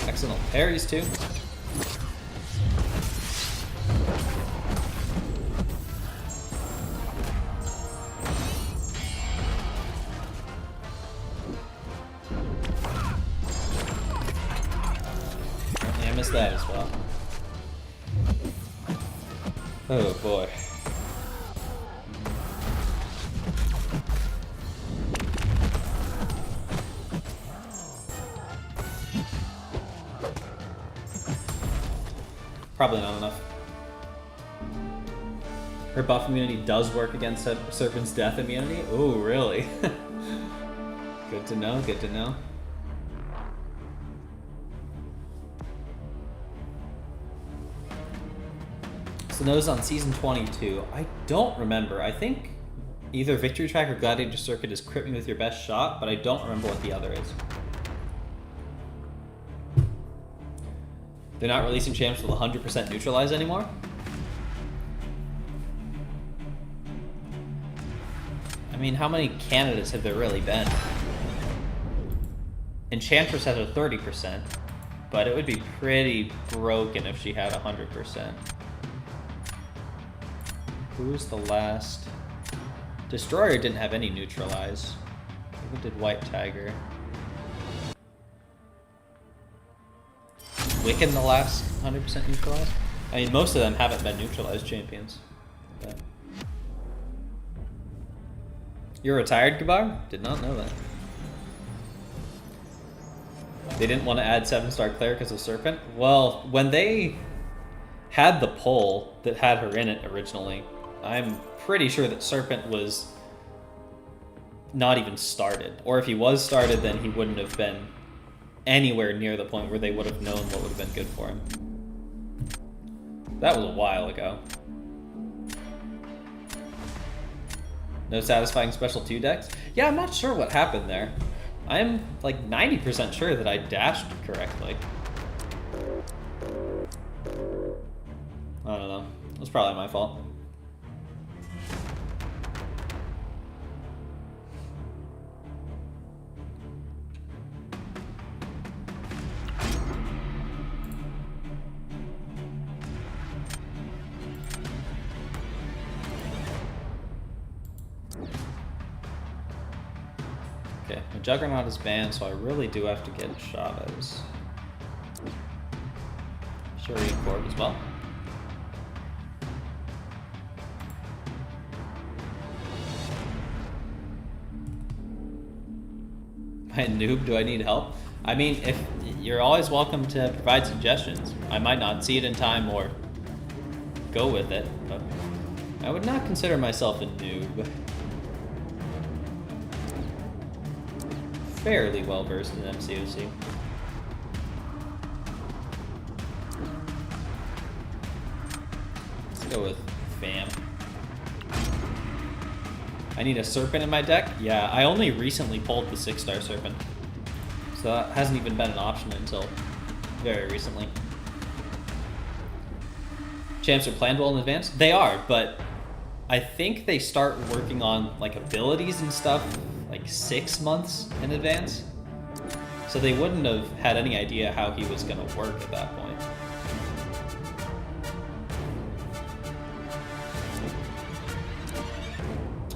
Excellent parries too. that as well. Oh boy. Probably not enough. Her buff immunity does work against Serpent's death immunity? Oh, really? Good to know, good to know. So those on Season 22, I don't remember. I think either Victory Track or Gladiator Circuit is crit me with your best shot, but I don't remember what the other is. They're not releasing champs with 100% neutralize anymore? I mean, how many candidates have there really been? Enchantress has a 30%, but it would be pretty broken if she had 100%. Who's the last? Destroyer didn't have any neutralize. What did White Tiger? Wiccan the last 100% neutralized? I mean, most of them haven't been neutralized champions. But... You're retired, Gabar? Did not know that. They didn't want to add 7-star Cleric as a Serpent? Well, when they had the poll that had her in it originally, I'm pretty sure that Serpent was not even started. Or if he was started, then he wouldn't have been anywhere near the point where they would have known what would have been good for him. That was a while ago. No satisfying special 2 decks? Yeah, I'm not sure what happened there. I'm like 90% sure that I dashed correctly. I don't know. It was probably my fault. Okay, my Juggernaut is banned, so I really do have to get Shadows. Shurian Corp as well. My noob, do I need help? I mean, if you're always welcome to provide suggestions. I might not see it in time or go with it, but I would not consider myself a noob. Fairly well versed in MCOC. Let's go with Fam. I need a Serpent in my deck? Yeah, I only recently pulled the 6-star Serpent. So that hasn't even been an option until very recently. Champs are planned well in advance? They are, but I think they start working on like abilities and stuff like 6 months in advance. So they wouldn't have had any idea how he was going to work at that point.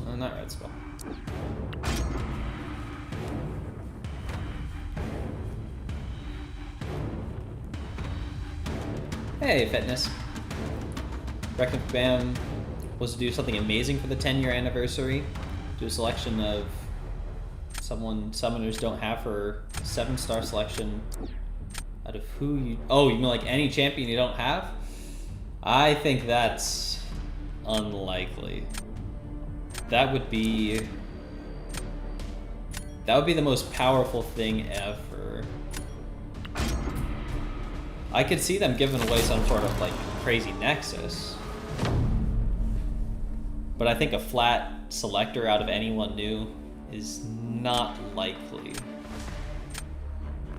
Oh, not red spell. Hey, Fitness. Reckoning Bam was to do something amazing for the 10-year anniversary. Do a selection of someone summoners don't have for 7-star selection out of who you... Oh, you mean like any champion you don't have? I think that's unlikely. That would be the most powerful thing ever. I could see them giving away some sort of like crazy Nexus. But I think a flat selector out of anyone new is not likely.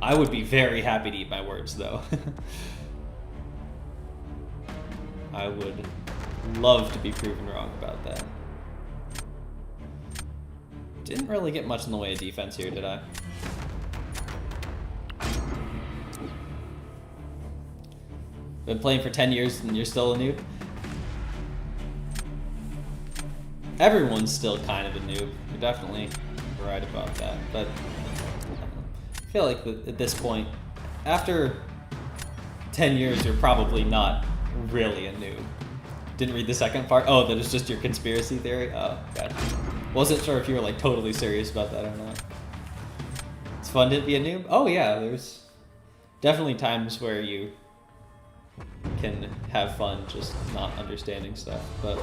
I would be very happy to eat my words, though. I would love to be proven wrong about that. Didn't really get much in the way of defense here, did I? Been playing for 10 years and you're still a noob? Everyone's still kind of a noob. You're definitely right about that. But I feel like at this point, after 10 years, you're probably not really a noob. Didn't read the second part? Oh, that is just your conspiracy theory? Oh, gotcha. Wasn't sure if you were like totally serious about that or not. It's fun to be a noob? Oh yeah, there's definitely times where you can have fun just not understanding stuff, but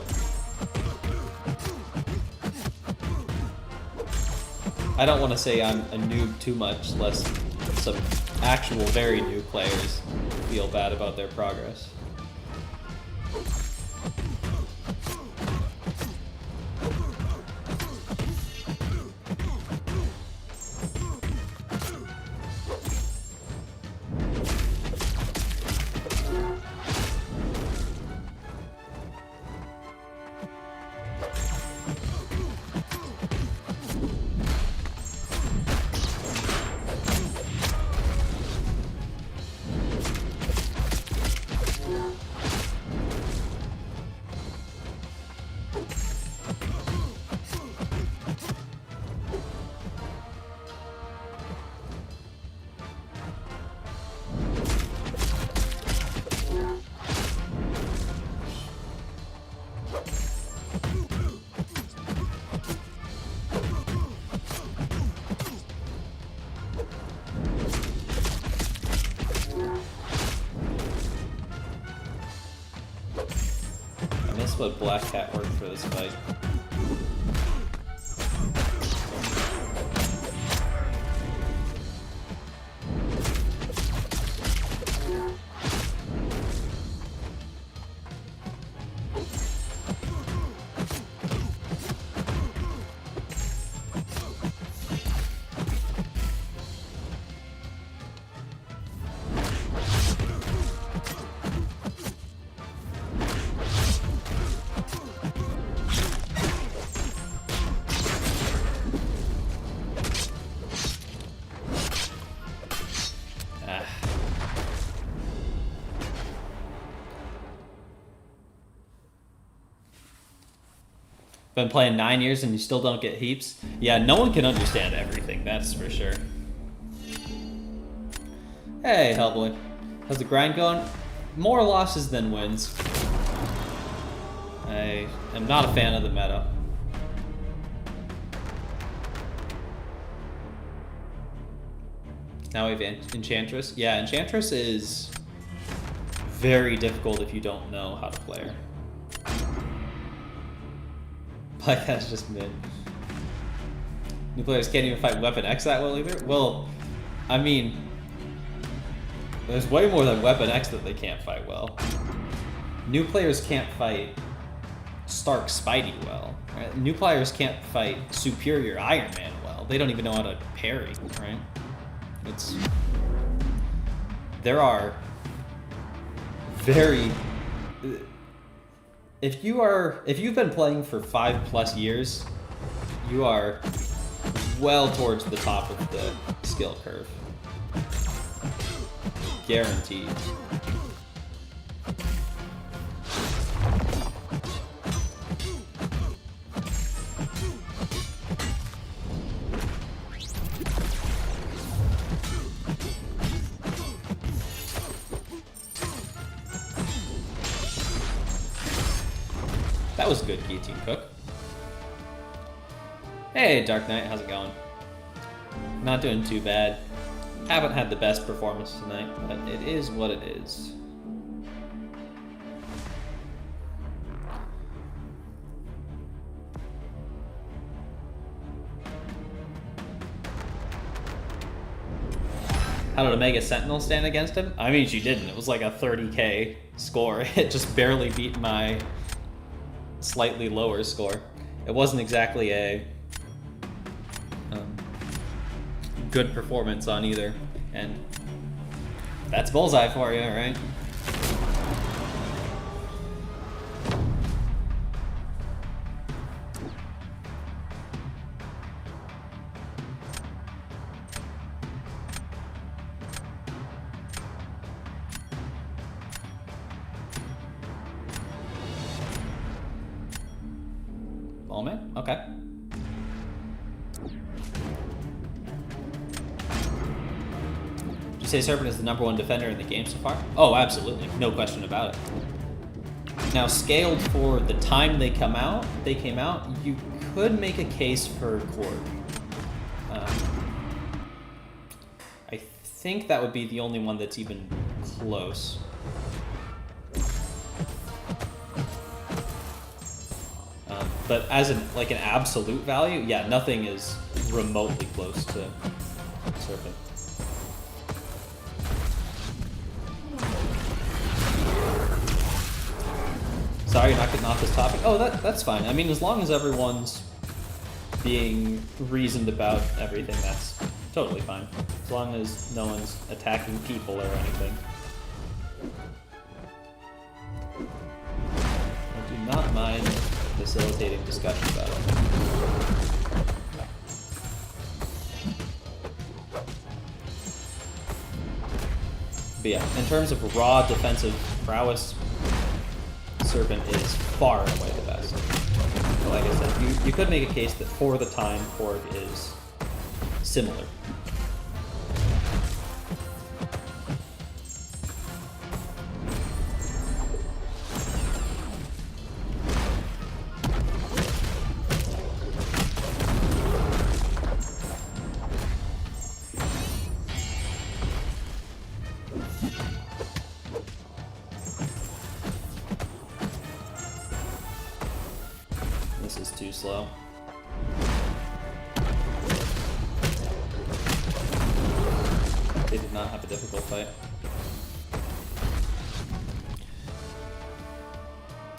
I don't want to say I'm a noob too much, lest some actual very new players feel bad about their progress. But Black Cat worked for this fight. Been playing 9 years and you still don't get heaps? Yeah, no one can understand everything, that's for sure. Hey, Hellboy. How's the grind going? More losses than wins. I am not a fan of the meta. Now we have Enchantress. Yeah, Enchantress is very difficult if you don't know how to play her. Like, that's just mid. New players can't even fight Weapon X that well either? Well, I mean, there's way more than Weapon X that they can't fight well. New players can't fight Stark Spidey well. Right? New players can't fight Superior Iron Man well. They don't even know how to parry, right? There are very... If you've been playing for 5+ years, you are well towards the top of the skill curve. Guaranteed. That was a good guillotine cook. Hey, Dark Knight, how's it going? Not doing too bad. Haven't had the best performance tonight, but it is what it is. How did Omega Sentinel stand against him? I mean, she didn't. It was like a 30k score. It just barely beat my slightly lower score. It wasn't exactly a good performance on either, and that's Bullseye for you, right? Ballman? Okay. You say Serpent is the #1 defender in the game so far? Oh, absolutely. No question about it. Now, scaled for the time they came out, you could make a case for Korg. I think that would be the only one that's even close. But as an absolute value, yeah, nothing is remotely close to Serpent. Sorry, you're not getting off this topic. Oh, that's fine. I mean, as long as everyone's being reasoned about everything, that's totally fine. As long as no one's attacking people or anything. I do not mind facilitating discussion about it. But yeah, in terms of raw defensive prowess, Serpent is far and away the best. But like I said, you could make a case that for the time, Korg is similar. This is too slow. They did not have a difficult fight.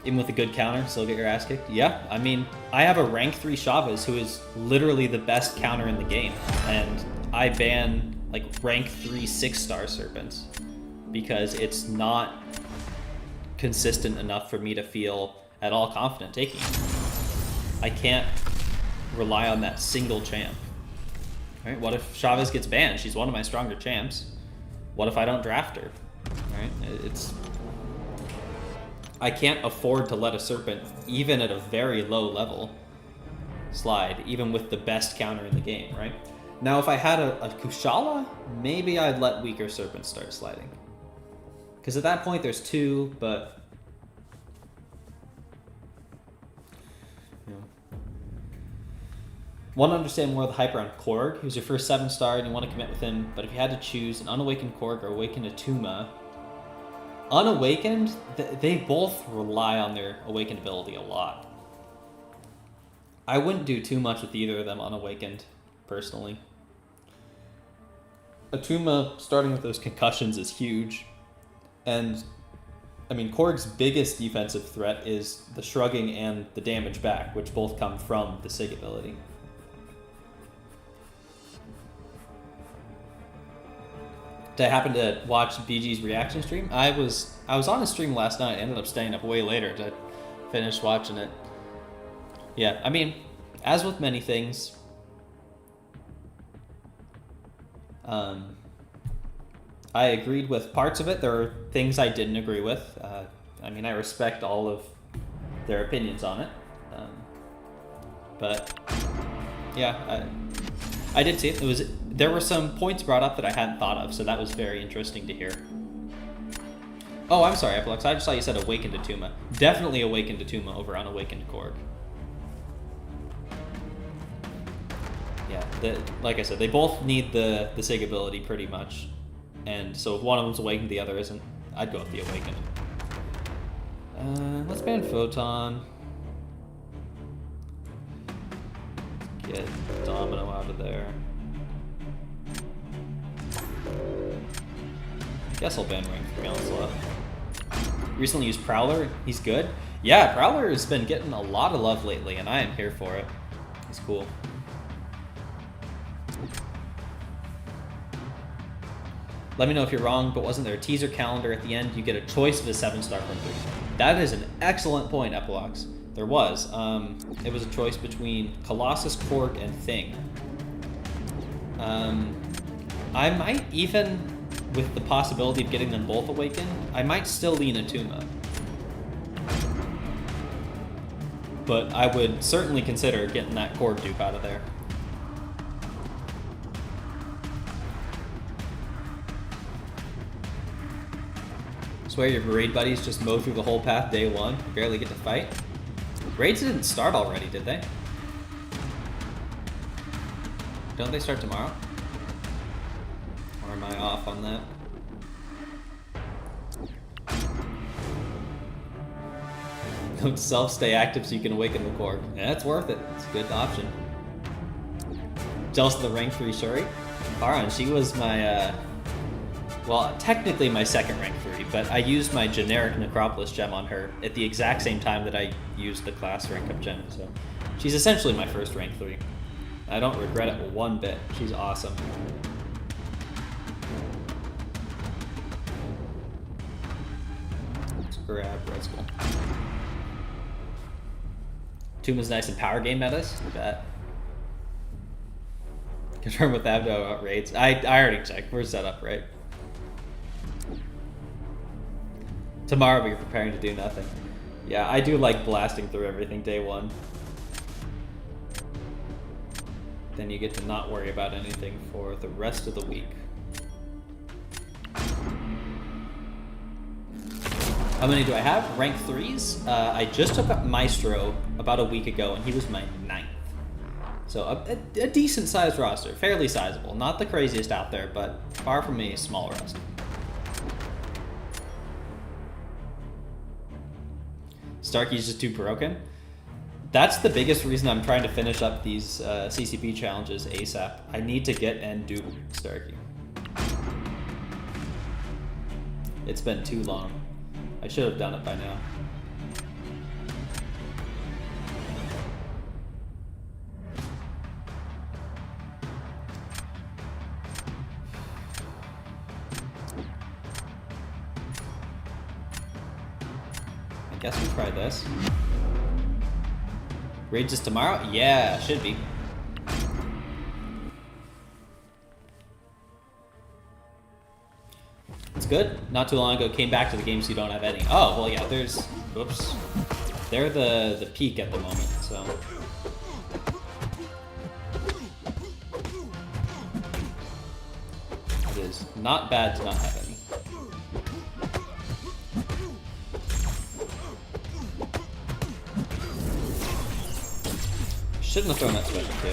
Even with a good counter, still get your ass kicked? Yeah, I mean, I have a rank 3 Chavez who is literally the best counter in the game. And I ban like rank 3 6-star Serpents because it's not consistent enough for me to feel at all confident taking it. I can't rely on that single champ. Right? What if Chavez gets banned? She's one of my stronger champs. What if I don't draft her? Right? I can't afford to let a Serpent, even at a very low level, slide, even with the best counter in the game, right? Now, if I had a Kushala, maybe I'd let weaker Serpents start sliding. Because at that point, there's 2, but... Want to understand more of the hype around Korg. He was your first 7-star and you want to commit with him, but if you had to choose an Unawakened Korg or Awakened Atuma, Unawakened, they both rely on their Awakened ability a lot. I wouldn't do too much with either of them Unawakened, personally. Atuma, starting with those concussions, is huge. And, I mean, Korg's biggest defensive threat is the shrugging and the damage back, which both come from the Sig ability. Did I happen to watch BG's reaction stream? I was on a stream last night. I ended up staying up way later to finish watching it. Yeah, I mean, as with many things, I agreed with parts of it. There are things I didn't agree with. I mean, I respect all of their opinions on it. But yeah, I did see it. There were some points brought up that I hadn't thought of, so that was very interesting to hear. Oh, I'm sorry, Epilex. I just thought you said Awakened Atuma. Definitely Awakened Atuma over Unawakened Korg. Yeah, like I said, they both need the Sig ability pretty much. And so if one of them's Awakened, the other isn't, I'd go with the Awakened. Let's ban Photon. Get Domino out of there. Guess I'll ban Ring 3 Onslaught. Recently used Prowler. He's good. Yeah, Prowler has been getting a lot of love lately, and I am here for it. He's cool. Let me know if you're wrong, but wasn't there a teaser calendar at the end? You get a choice of a 7-star from 3. That is an excellent point, Epilox. There was. It was a choice between Colossus, Korg, and Thing. I might even, with the possibility of getting them both awakened, I might still lean Atuma. But I would certainly consider getting that Korg dupe out of there. Swear your raid buddies just mow through the whole path day one. You barely get to fight. Raids didn't start already, did they? Don't they start tomorrow? Or am I off on that? Don't self-stay active so you can awaken the core. Yeah, it's worth it. It's a good option. Jealous of the rank 3 Shuri? Paran, she was my, well, technically my second rank 3, but I used my generic Necropolis gem on her at the exact same time that I used the class rank up gem, so she's essentially my first rank 3. I don't regret it one bit. She's awesome. Let's grab Red Skull. Tomb is nice in power game metas. I bet. Confirm with Abdo about raids. I already checked. We're set up, right? Tomorrow we're preparing to do nothing. Yeah, I do like blasting through everything day one. Then you get to not worry about anything for the rest of the week. How many do I have? Rank 3s? I just took up Maestro about a week ago, and he was my 9th. So a decent sized roster, fairly sizable. Not the craziest out there, but far from a small roster. Starkey's just too broken. That's the biggest reason I'm trying to finish up these CCP challenges ASAP. I need to get and do Starkey. It's been too long. I should have done it by now. I guess we try this. Raids is tomorrow? Yeah, should be. It's good. Not too long ago, came back to the games you don't have any. Oh, well, yeah, there's... Whoops. They're the peak at the moment, so... It is not bad to not have any. Shouldn't have thrown that special too.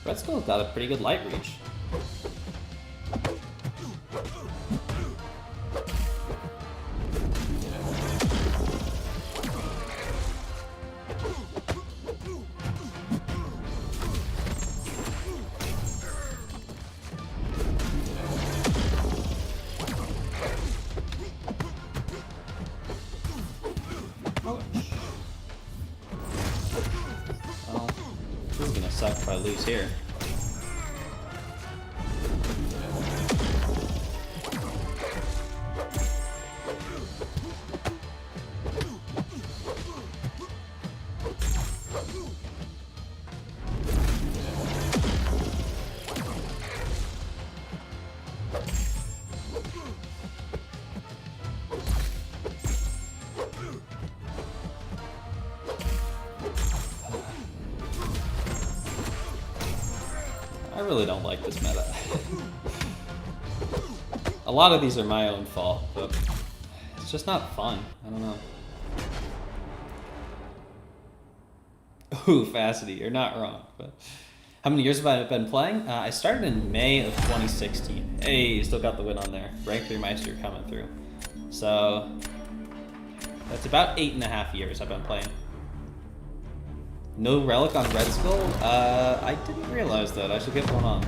Red Skull got a pretty good light reach. If I lose here. I really don't like this meta. A lot of these are my own fault, but it's just not fun. I don't know. Ooh, Facity, you're not wrong. But how many years have I been playing? I started in May of 2016. Hey, still got the win on there. Rank 3 Meister coming through. So that's about 8.5 years I've been playing. No relic on Red Skull? I didn't realize that. I should get one on.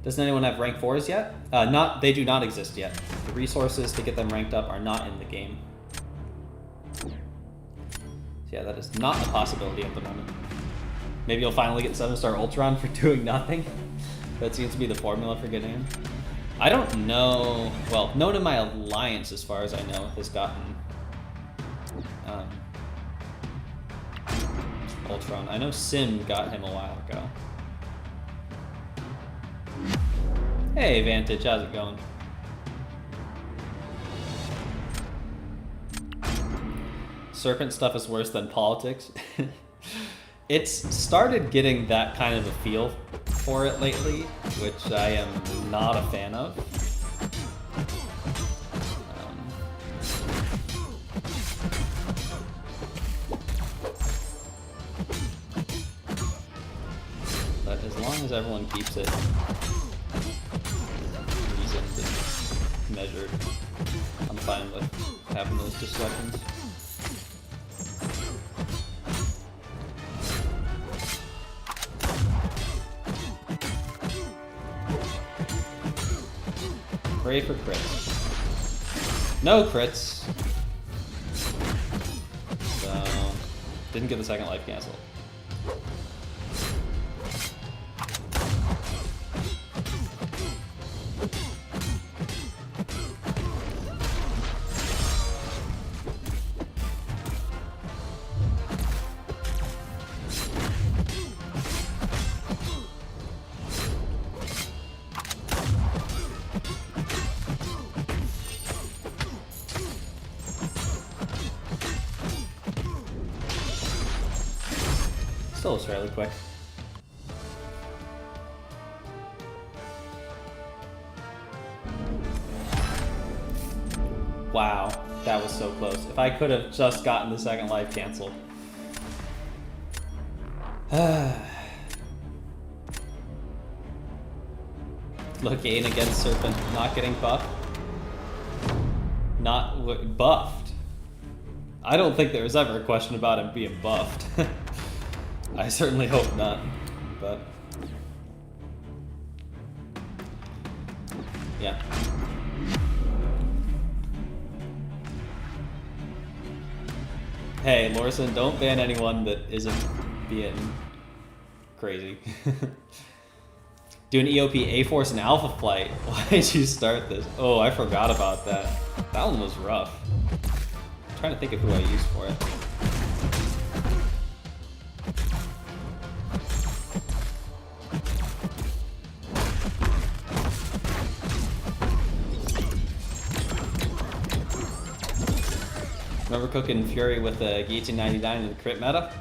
Doesn't anyone have rank 4s yet? They do not exist yet. The resources to get them ranked up are not in the game. So yeah, that is not a possibility at the moment. Maybe you'll finally get 7-star Ultron for doing nothing. That seems to be the formula for getting in. I don't know... Well, no one in my alliance, as far as I know, has gotten... Ultron. I know Sim got him a while ago. Hey, Vantage, how's it going? Serpent stuff is worse than politics. It's started getting that kind of a feel for it lately, which I am not a fan of. But as long as everyone keeps it reasoned and measured, I'm fine with having those discussions. Pray for crits. No crits. So, didn't get the second life cancel. Still was fairly quick. Wow, that was so close. If I could have just gotten the second life canceled. Look, Ain against Serpent, not getting buffed. Not buffed. I don't think there was ever a question about him being buffed. I certainly hope not, but yeah. Hey, Lorson, don't ban anyone that isn't being crazy. Do an EOP A-Force and Alpha Flight. Why did you start this? Oh, I forgot about that. That one was rough. I'm trying to think of who I used for it. Remember cooking Fury with the Guillotine 99 in the crit meta?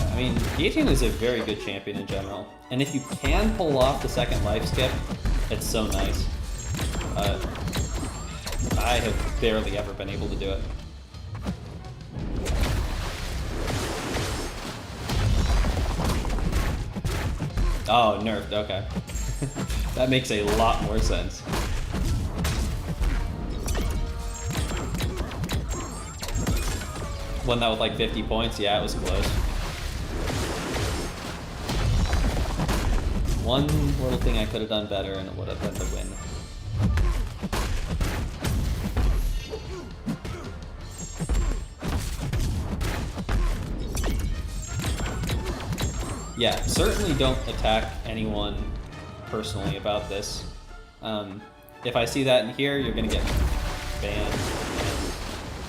I mean, Guillotine is a very good champion in general. And if you can pull off the second life skip, it's so nice. I have barely ever been able to do it. Oh, nerfed, okay. That makes a lot more sense. Won that with like 50 points? Yeah, it was close. One little thing I could have done better and it would have been the win. Yeah, certainly don't attack anyone personally about this. If I see that in here, you're gonna get banned,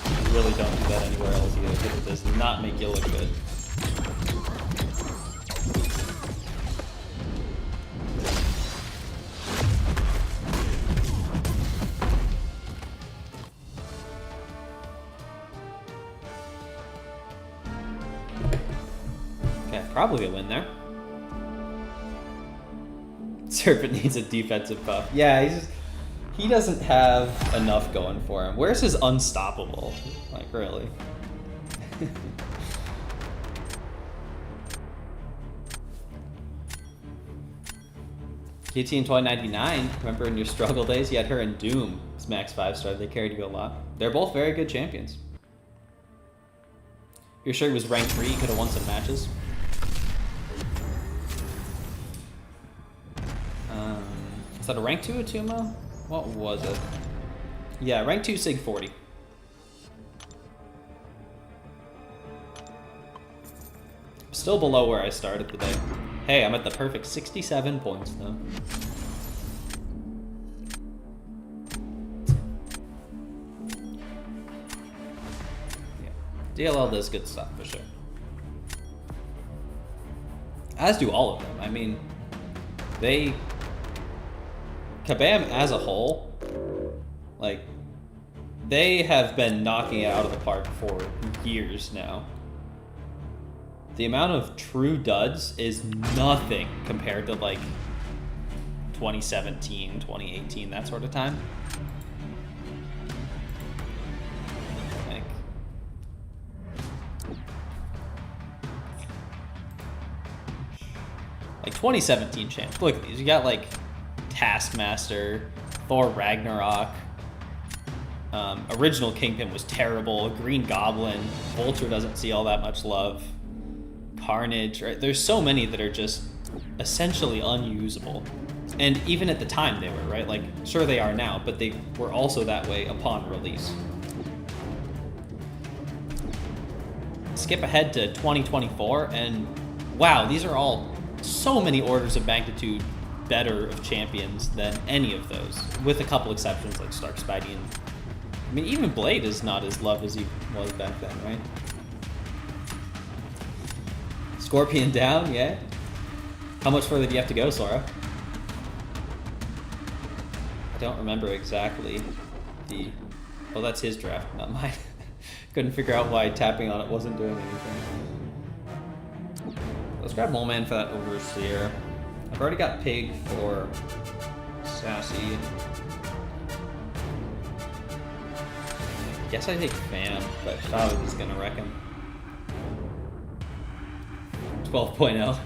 and you really don't do that anywhere else either, because it does not make you look good. Okay, probably a win there. Serpent needs a defensive buff. Yeah, he doesn't have enough going for him. Where's his unstoppable? Like, really? Guillotine 2099, remember in your struggle days, you had her and Doom as max 5-star. They carried you a lot. They're both very good champions. You're sure he was rank 3, could have won some matches? Is that a rank 2 Atuma? What was it? Yeah, rank 2 Sig 40. Still below where I started the day. Hey, I'm at the perfect 67 points though. DLL does good stuff for sure. As do all of them. I mean, Kabam as a whole, like, they have been knocking it out of the park for years now. The amount of true duds is nothing compared to, like, 2017, 2018, that sort of time. Like 2017 champs. Look at these. You got like Taskmaster, Thor Ragnarok. Original Kingpin was terrible. Green Goblin. Vulture doesn't see all that much love. Carnage. Right? There's so many that are just essentially unusable. And even at the time they were, right? Like, sure they are now, but they were also that way upon release. Skip ahead to 2024, and wow, these are all so many orders of magnitude better of champions than any of those, with a couple exceptions like Stark Spidey and... I mean, even Blade is not as loved as he was back then, right? Scorpion down, yeah? How much further do you have to go, Sora? I don't remember exactly the... Oh, that's his draft, not mine. Couldn't figure out why tapping on it wasn't doing anything. Let's grab Mole Man for that Overseer. I've already got Pig for Sassy. Guess I take Fam, but Shadow is gonna wreck him. 12.0.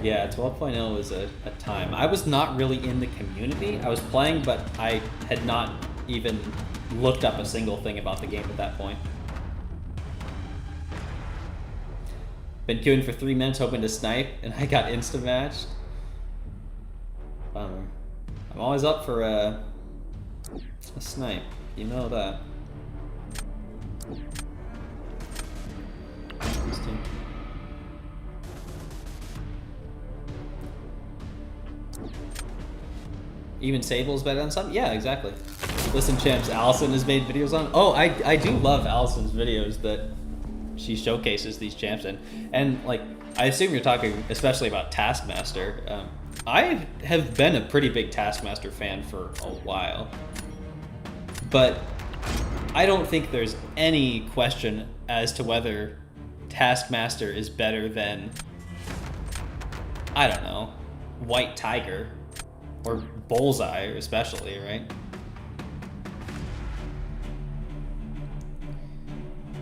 Yeah, 12.0 was a time. I was not really in the community. I was playing, but I had not even looked up a single thing about the game at that point. Been queuing for 3 minutes hoping to snipe, and I got insta-matched. Bummer. I'm always up for a snipe. You know that. Even Sable's better than some? Yeah, exactly. Listen, champs, Allison has made videos on. Oh, I do love Allison's videos that she showcases these champs in. And, like, I assume you're talking especially about Taskmaster. I have been a pretty big Taskmaster fan for a while. But I don't think there's any question as to whether Taskmaster is better than, I don't know, White Tiger. Or Bullseye, especially, right?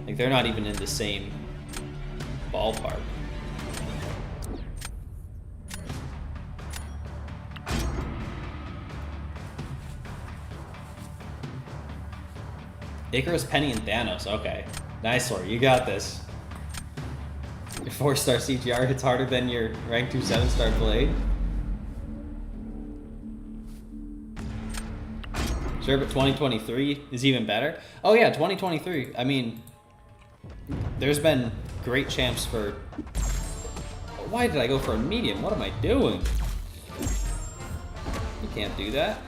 Like, they're not even in the same ballpark. Icarus, Penny, and Thanos. Okay. Nice one. You got this. Your 4-star CGR hits harder than your rank 2 7-star Blade. Sure, but 2023 is even better. Oh yeah, 2023. I mean, there's been great champs for... Why did I go for a medium? What am I doing? You can't do that.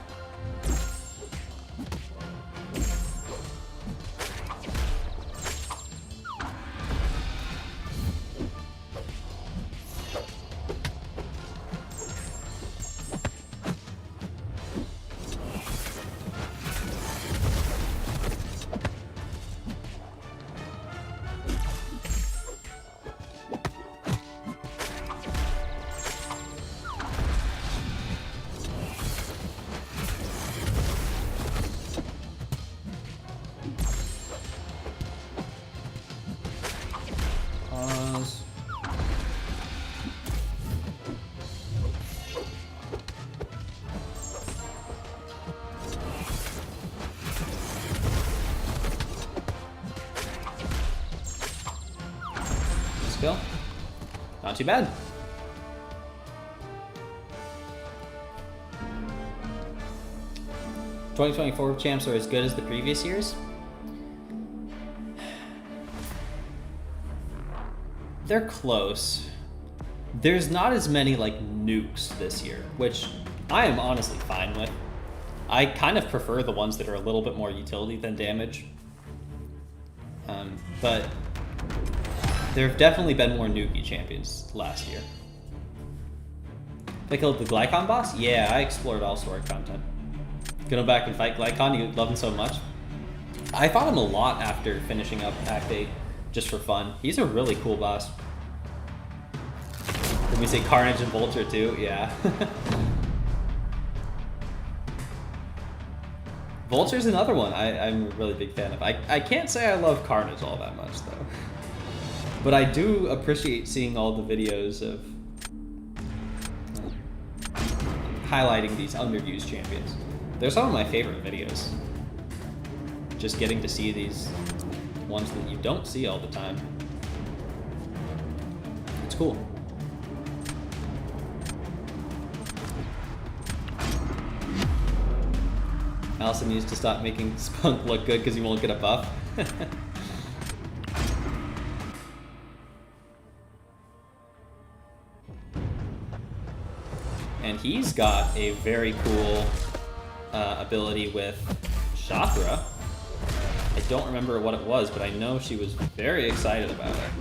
Go. Not too bad. "2024 champs are as good as the previous years?" They're close. There's not as many like nukes this year, which I am honestly fine with. I kind of prefer the ones that are a little bit more utility than damage. but there have definitely been more Nuki champions last year. They killed the Glycon boss? Yeah, I explored all sword content. Gonna go back and fight Glycon, you love him so much. I fought him a lot after finishing up Act 8, just for fun. He's a really cool boss. Did we say Carnage and Vulture too? Yeah. Vulture's another one I'm a really big fan of. I can't say I love Carnage all that much though. But I do appreciate seeing all the videos of highlighting these underused champions. They're some of my favorite videos. Just getting to see these ones that you don't see all the time. It's cool. Allison needs to stop making Spunk look good because he won't get a buff. And he's got a very cool ability with Chakra. I don't remember what it was, but I know she was very excited about it.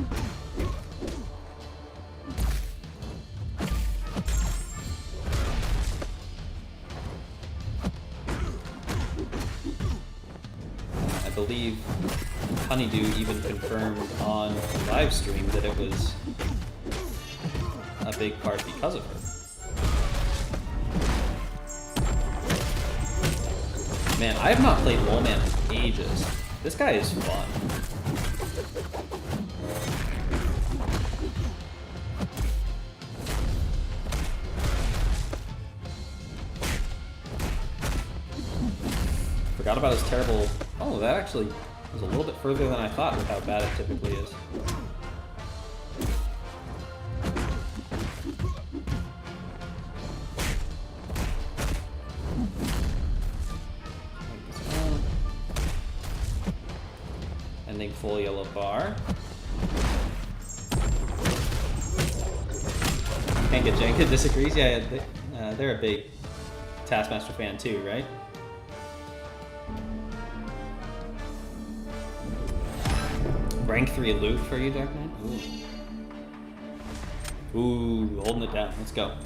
I believe Honeydew even confirmed on the live stream that it was a big part because of her. Man, I have not played Lolman in ages. This guy is fun. Forgot about his terrible... Oh, that actually was a little bit further than I thought with how bad it typically is. Ending full yellow bar. Can't get Jenka disagrees. Yeah, they're a big Taskmaster fan too, right? Rank 3 loot for you, Dark Knight? Ooh. Ooh, holding it down. Let's go.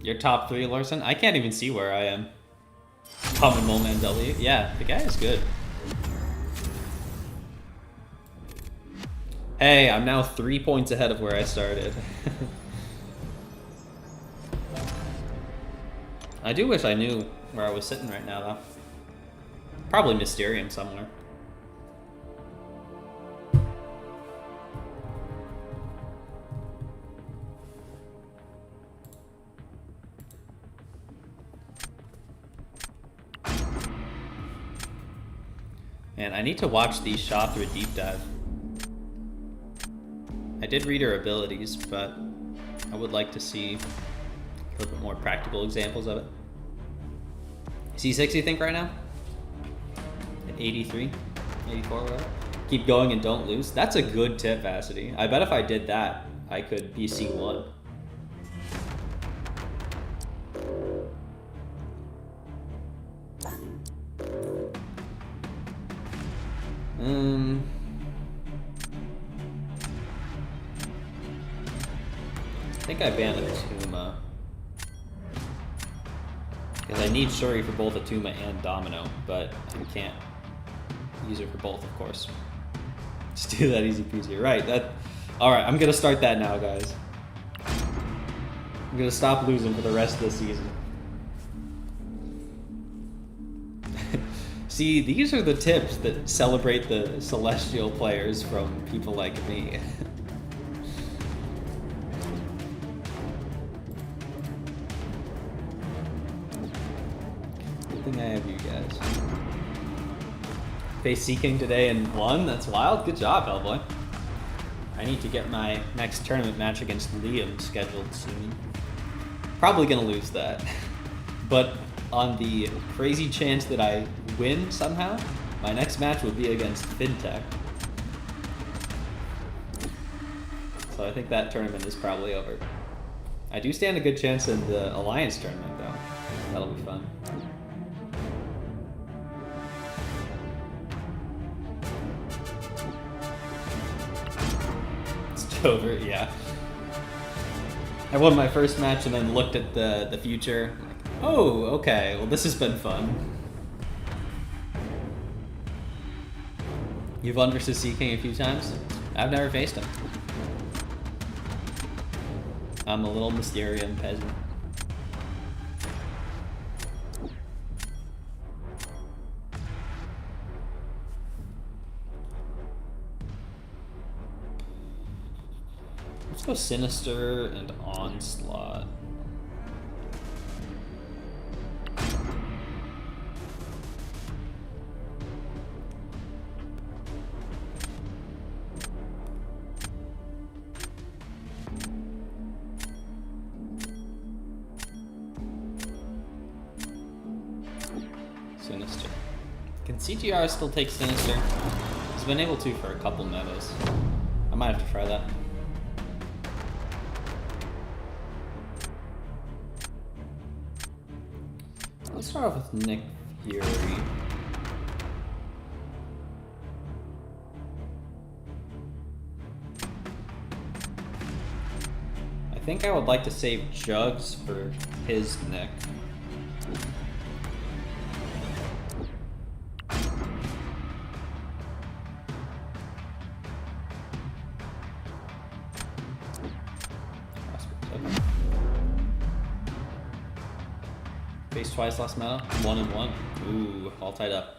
Your top 3, Larson? I can't even see where I am. Common Molman W. Yeah, the guy is good. Hey, I'm now 3 points ahead of where I started. I do wish I knew where I was sitting right now, though. Probably Mysterium somewhere. And I need to watch the Shathra deep dive. I did read her abilities, but I would like to see a little bit more practical examples of it. C6, you think, right now? At 83, 84, whatever. Keep going and don't lose. That's a good tip, Vassity. I bet if I did that, I could be C1. I think I banned Atuma. Because I need Shuri for both Atuma and Domino, but I can't use her for both, of course. Just do that easy peasy. Right, alright, I'm gonna start that now, guys. I'm gonna stop losing for the rest of the season. See, these are the tips that celebrate the Celestial players from people like me. Good thing I have you guys. Face Seeking today and won? That's wild. Good job, Hellboy. I need to get my next tournament match against Liam scheduled soon. Probably gonna lose that. But on the crazy chance that I win somehow, my next match will be against FinTech. So I think that tournament is probably over. I do stand a good chance in the Alliance tournament, though. That'll be fun. It's over, yeah. I won my first match and then looked at the future. Like, oh, okay. Well, this has been fun. You've won versus Sea King a few times? I've never faced him. I'm a little Mysterium peasant. Let's go Sinister and Onslaught. Sinister. Can CGR still take Sinister? He's been able to for a couple metas. I might have to try that. Let's start off with Nick Fury. I think I would like to save Jugs for his Nick. Faced twice last meta, 1-1. Ooh, all tied up.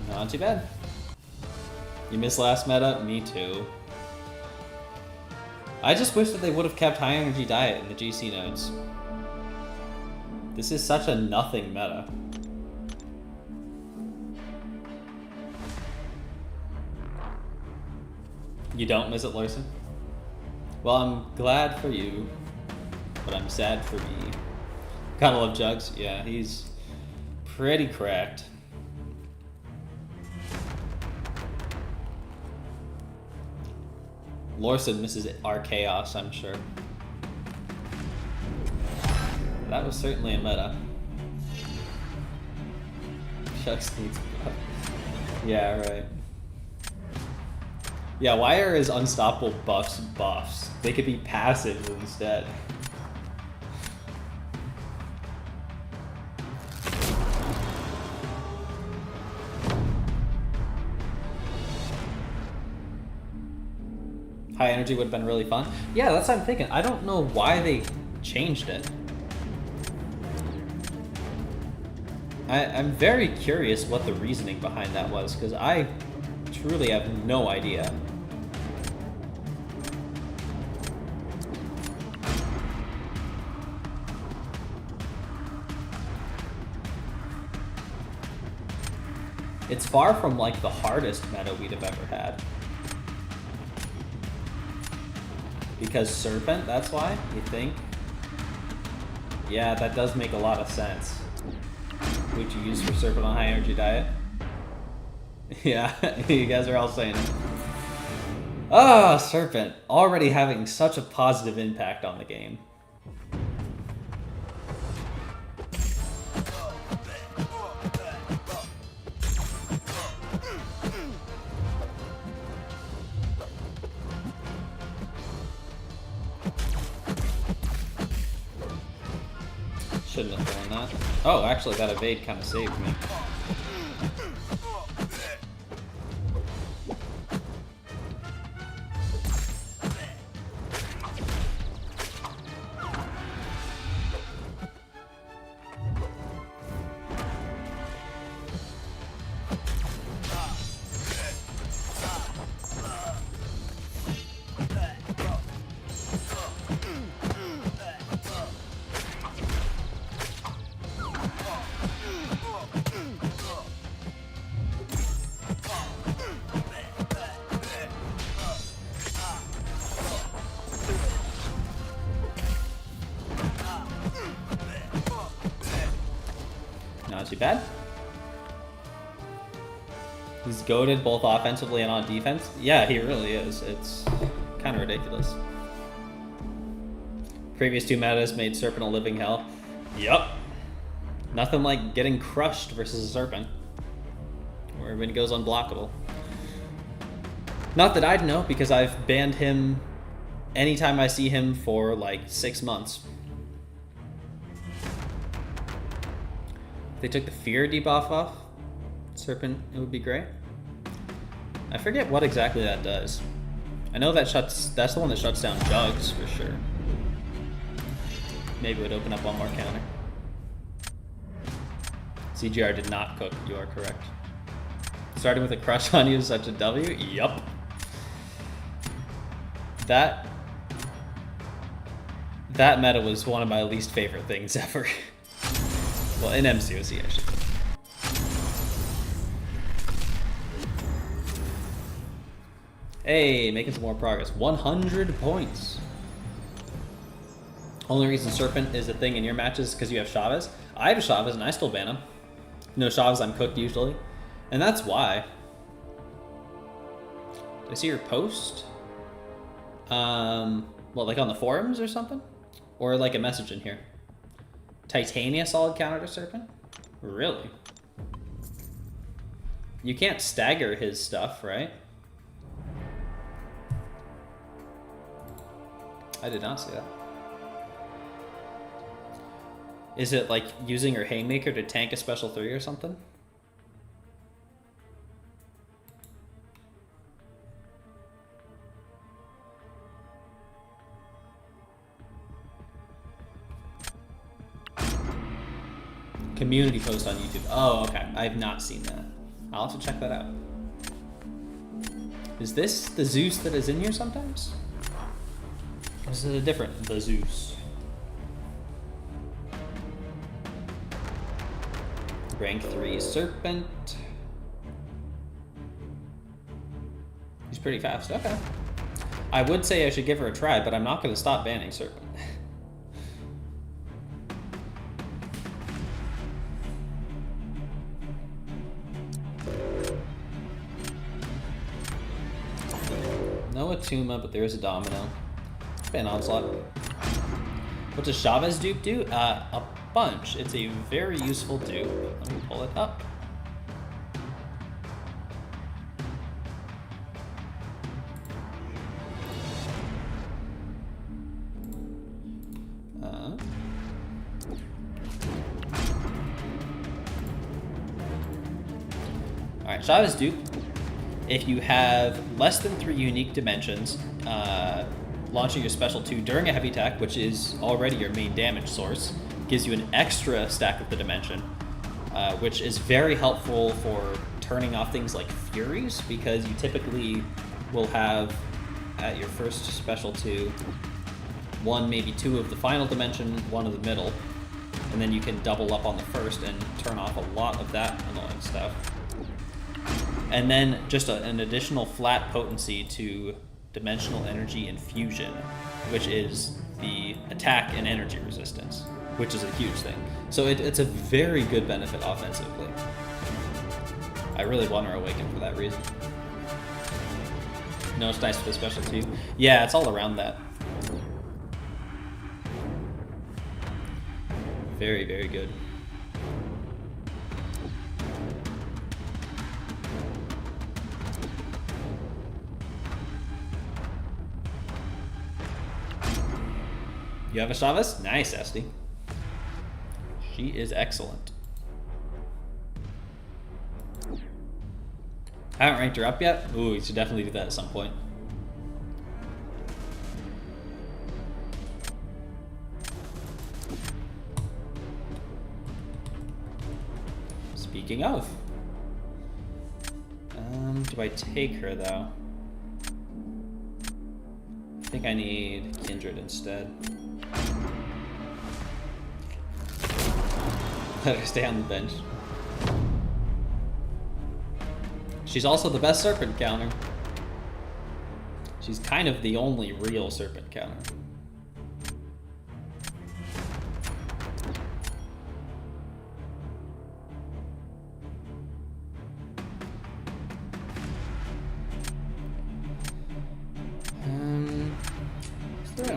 Not too bad. You missed last meta? Me too. I just wish that they would have kept high energy diet in the GC nodes. This is such a nothing meta. You don't miss it, Larson? Well, I'm glad for you, but I'm sad for me. Gotta love Jugs. Yeah, he's pretty cracked. Lorson misses our chaos, I'm sure. That was certainly a meta. Shucks needs buff. Yeah, right. Yeah, why are his unstoppable buffs buffs? They could be passives instead. High energy would have been really fun. Yeah, that's what I'm thinking. I don't know why they changed it. I'm very curious what the reasoning behind that was, because I truly have no idea. It's far from like the hardest meta we'd have ever had. Because Serpent, that's why, you think? Yeah, that does make a lot of sense. Would you use for Serpent on high energy diet? Yeah, you guys are all saying it. Ah, Serpent, already having such a positive impact on the game. Shouldn't have thrown that. Oh, actually, that evade kind of saved me. too bad. He's goated both offensively and on defense. Yeah, he really is. It's kind of ridiculous. Previous 2 metas made Serpent a living hell. Yup. Nothing like getting crushed versus a Serpent, where everybody goes unblockable. Not that I'd know, because I've banned him anytime I see him for like 6 months. If they took the fear debuff off Serpent, it would be great. I forget what exactly that does. I know that's the one that shuts down Jugs for sure. Maybe it would open up one more counter. CGR did not cook, you are correct. Starting with a crush on you is such a W? Yup. That meta was one of my least favorite things ever. Well, in MCOC, I should say. Hey, making some more progress. 100 points. Only reason Serpent is a thing in your matches is because you have Chavez. I have a Chavez and I still ban him. No Chavez, I'm cooked usually. And that's why. Did I see your post? Well, like on the forums or something? Or like a message in here? Titania solid counter to Serpent? Really? You can't stagger his stuff, right? I did not see that. Is it like using her Haymaker to tank a special 3 or something? Community post on YouTube. Oh, okay. I have not seen that. I'll have to check that out. Is this the Zeus that is in here sometimes? Or is it a different the Zeus? Rank 3 Serpent. He's pretty fast. Okay. I would say I should give her a try, but I'm not going to stop banning Serpent. No Atuma, but there is a Domino. Ban Onslaught. What does Chavez dupe do? A bunch. It's a very useful dupe. Let me pull it up. Alright, Chavez dupe. If you have less than 3 unique dimensions, launching your special 2 during a heavy attack, which is already your main damage source, gives you an extra stack of the dimension, which is very helpful for turning off things like Furies, because you typically will have at your first special 2, 1, maybe 2 of the final dimension, 1 of the middle, and then you can double up on the first and turn off a lot of that annoying stuff. And then just an additional flat potency to Dimensional Energy Infusion, which is the attack and energy resistance, which is a huge thing. So it's a very good benefit offensively. I really want her Awaken for that reason. No, it's nice for the special too. Yeah, it's all around that. Very, very good. You have a Chavez? Nice, Esty. She is excellent. I haven't ranked her up yet. Ooh, you should definitely do that at some point. Speaking of. Do I take her though? I think I need Kindred instead. Let her stay on the bench. She's also the best Serpent counter. She's kind of the only real Serpent counter.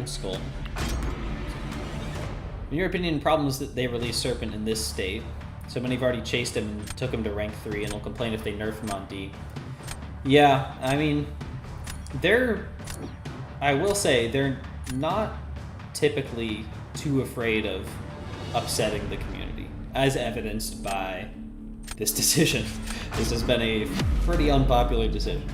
own skull. In your opinion, problems that they released Serpent in this state. So many have already chased him and took him to rank 3 and will complain if they nerf him on D. Yeah, I mean, I will say, they're not typically too afraid of upsetting the community, as evidenced by this decision. This has been a pretty unpopular decision.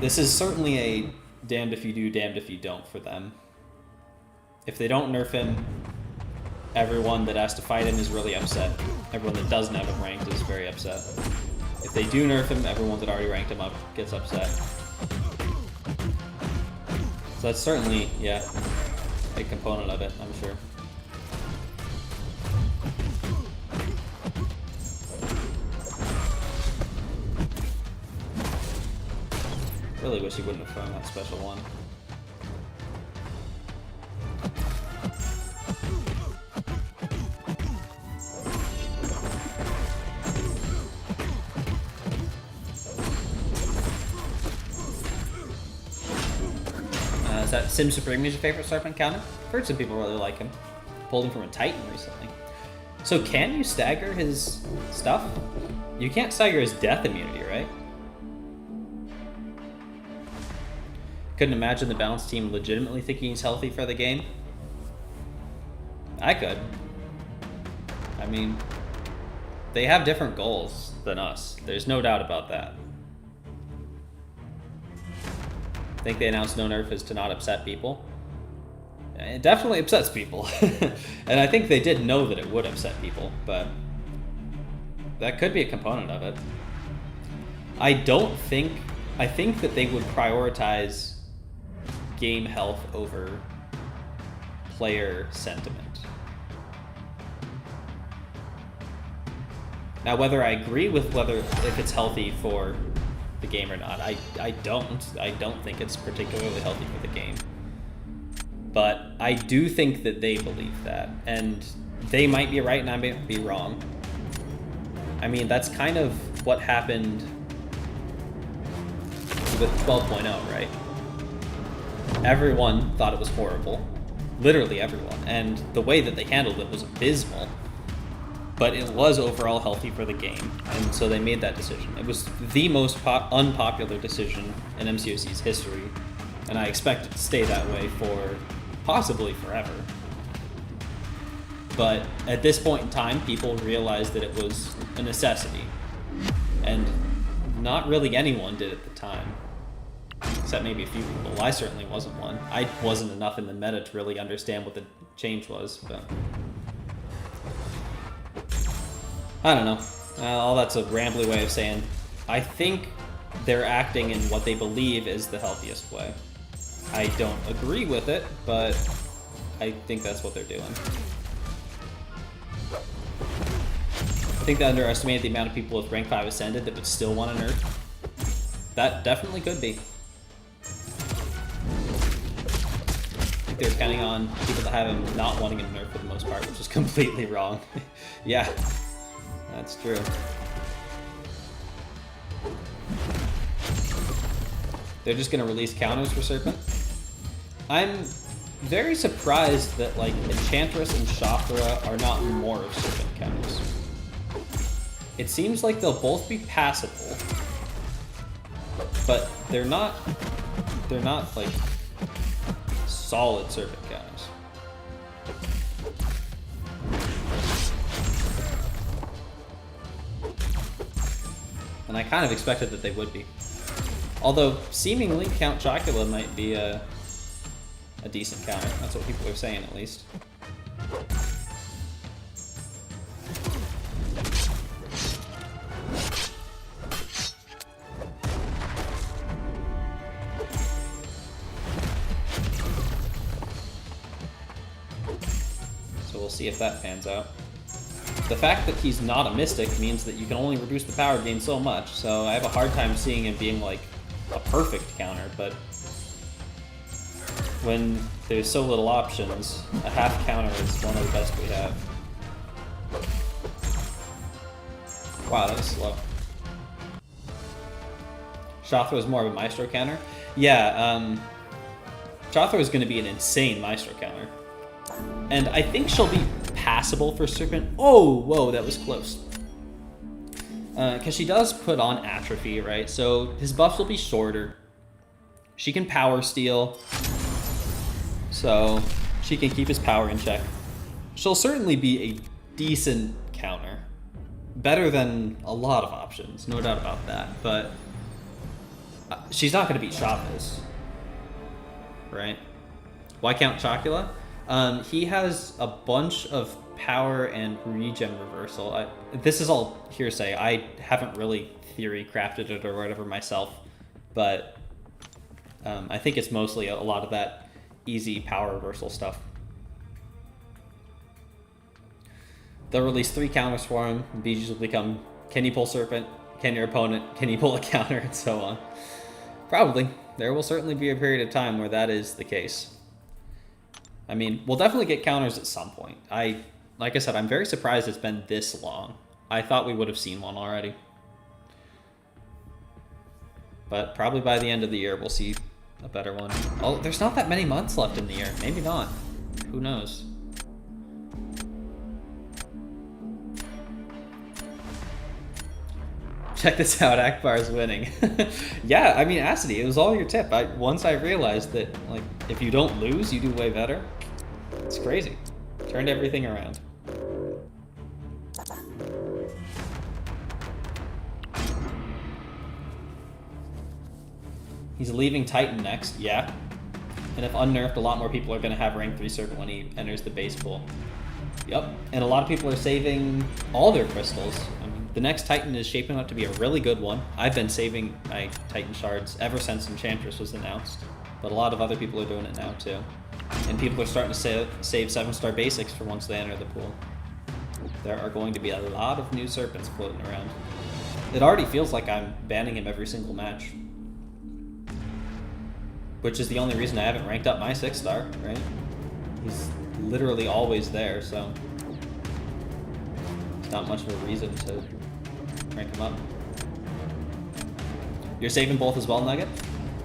This is certainly a damned if you do, damned if you don't for them. If they don't nerf him, everyone that has to fight him is really upset. Everyone that doesn't have him ranked is very upset. If they do nerf him, everyone that already ranked him up gets upset. So that's certainly, yeah, a component of it, I'm sure. Really wish he wouldn't have thrown that special one. Is that Sim Supreme is your favorite Serpent counter? I've heard some people really like him. Pulled him from a Titan recently. So can you stagger his stuff? You can't stagger his death immunity, right? Couldn't imagine the balance team legitimately thinking he's healthy for the game. I could. I mean, they have different goals than us. There's no doubt about that. I think they announced no nerf is to not upset people. It definitely upsets people. And I think they did know that it would upset people, but that could be a component of it. I think that they would prioritize game health over player sentiment. Now, whether I agree with if it's healthy for the game or not, I don't think it's particularly healthy for the game. But I do think that they believe that, and they might be right and I might be wrong. I mean, that's kind of what happened with 12.0, right? Everyone thought it was horrible. Literally everyone. And the way that they handled it was abysmal. But it was overall healthy for the game. And so they made that decision. It was the most unpopular decision in MCOC's history. And I expect it to stay that way for possibly forever. But at this point in time, people realized that it was a necessity. And not really anyone did at the time. Except maybe a few people. I certainly wasn't one. I wasn't enough in the meta to really understand what the change was, but I don't know. All that's a rambly way of saying I think they're acting in what they believe is the healthiest way. I don't agree with it, but I think that's what they're doing. I think they underestimated the amount of people with rank 5 ascended that would still want to nerf. That definitely could be. I think they're counting on people that have him not wanting him nerfed for the most part, which is completely wrong. Yeah, that's true. They're just gonna release counters for Serpent. I'm very surprised that like Enchantress and Chakra are not more of Serpent counters. It seems like they'll both be passable, but they're not like solid Serpent counters. And I kind of expected that they would be. Although, seemingly, Count Chocula might be a decent counter. That's what people are saying, at least. So we'll see if that pans out. The fact that he's not a Mystic means that you can only reduce the power gain so much, so I have a hard time seeing him being, like, a perfect counter, but when there's so little options, a half counter is one of the best we have. Wow, that was slow. Shothra is more of a Maestro counter? Yeah, Chothra is going to be an insane Maestro counter. And I think she'll be passable for Serpent. Oh, whoa, that was close. Because she does put on Atrophy, right? So his buffs will be shorter. She can Power Steal. So she can keep his power in check. She'll certainly be a decent counter. Better than a lot of options, no doubt about that. But she's not going to beat Chavez, right? Why count Chocula? He has a bunch of power and regen reversal. This is all hearsay. I haven't really theory crafted it or whatever myself, but I think it's mostly a lot of that easy power reversal stuff. They'll release 3 counters for him. BGs will become, can you pull Serpent? Can your opponent? Can you pull a counter? And so on. Probably. There will certainly be a period of time where that is the case. I mean, we'll definitely get counters at some point. Like I said, I'm very surprised it's been this long. I thought we would have seen one already. But probably by the end of the year, we'll see a better one. Oh, there's not that many months left in the year. Maybe not. Who knows? Check this out, Akbar's winning. Yeah, I mean, Acidity, it was all your tip. Once I realized that, like, if you don't lose, you do way better. It's crazy. Turned everything around. He's leaving Titan next, yeah. And if unnerfed, a lot more people are going to have rank 3 Serpent when he enters the base pool. Yep, and a lot of people are saving all their crystals. I mean, the next Titan is shaping up to be a really good one. I've been saving my Titan shards ever since Enchantress was announced, but a lot of other people are doing it now too. And people are starting to save 7-star basics for once they enter the pool. There are going to be a lot of new Serpents floating around. It already feels like I'm banning him every single match. Which is the only reason I haven't ranked up my 6-star, right? He's literally always there, so it's not much of a reason to rank him up. You're saving both as well, Nugget?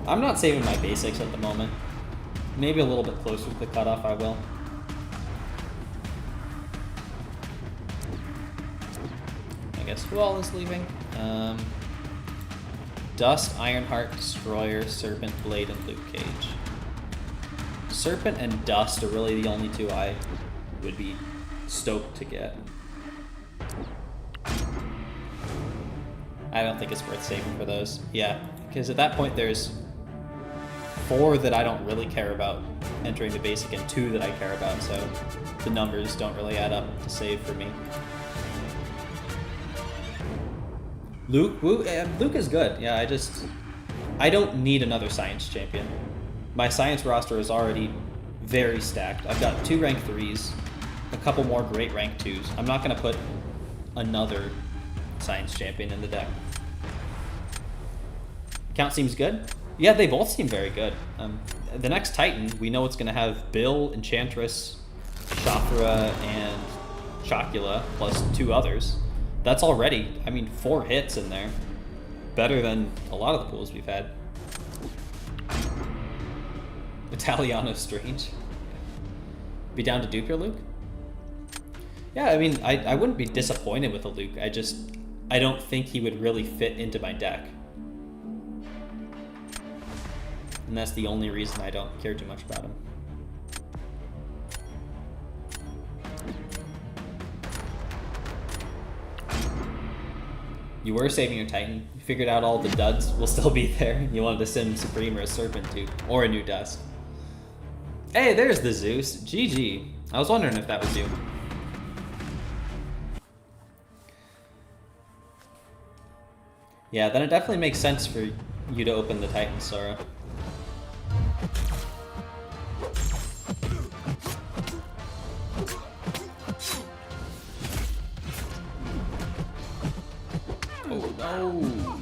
I'm not saving my basics at the moment. Maybe a little bit closer to the cutoff, I will. I guess who all is leaving? Dust, Ironheart, Destroyer, Serpent, Blade, and Luke Cage. Serpent and Dust are really the only two I would be stoked to get. I don't think it's worth saving for those. Yeah, because at that point there's 4 that I don't really care about entering the basic and 2 that I care about, so the numbers don't really add up to save for me. Luke is good. Yeah, I don't need another Science champion. My Science roster is already very stacked. I've got 2 rank 3s, a couple more great rank 2s. I'm not going to put another Science champion in the deck. Count seems good. Yeah, they both seem very good. The next Titan, we know it's going to have Bill, Enchantress, Chakra, and Chocula, plus 2 others. That's already, I mean, 4 hits in there. Better than a lot of the pools we've had. Italiano Strange. Be down to dupe your Luke? Yeah, I mean, I wouldn't be disappointed with a Luke. I don't think he would really fit into my deck. And that's the only reason I don't care too much about him. You were saving your Titan. You figured out all the duds will still be there. You wanted to send Supreme or a Serpent too, or a new Dust. Hey, there's the Zeus. GG. I was wondering if that was you. Yeah, then it definitely makes sense for you to open the Titan, Sora. Oh no!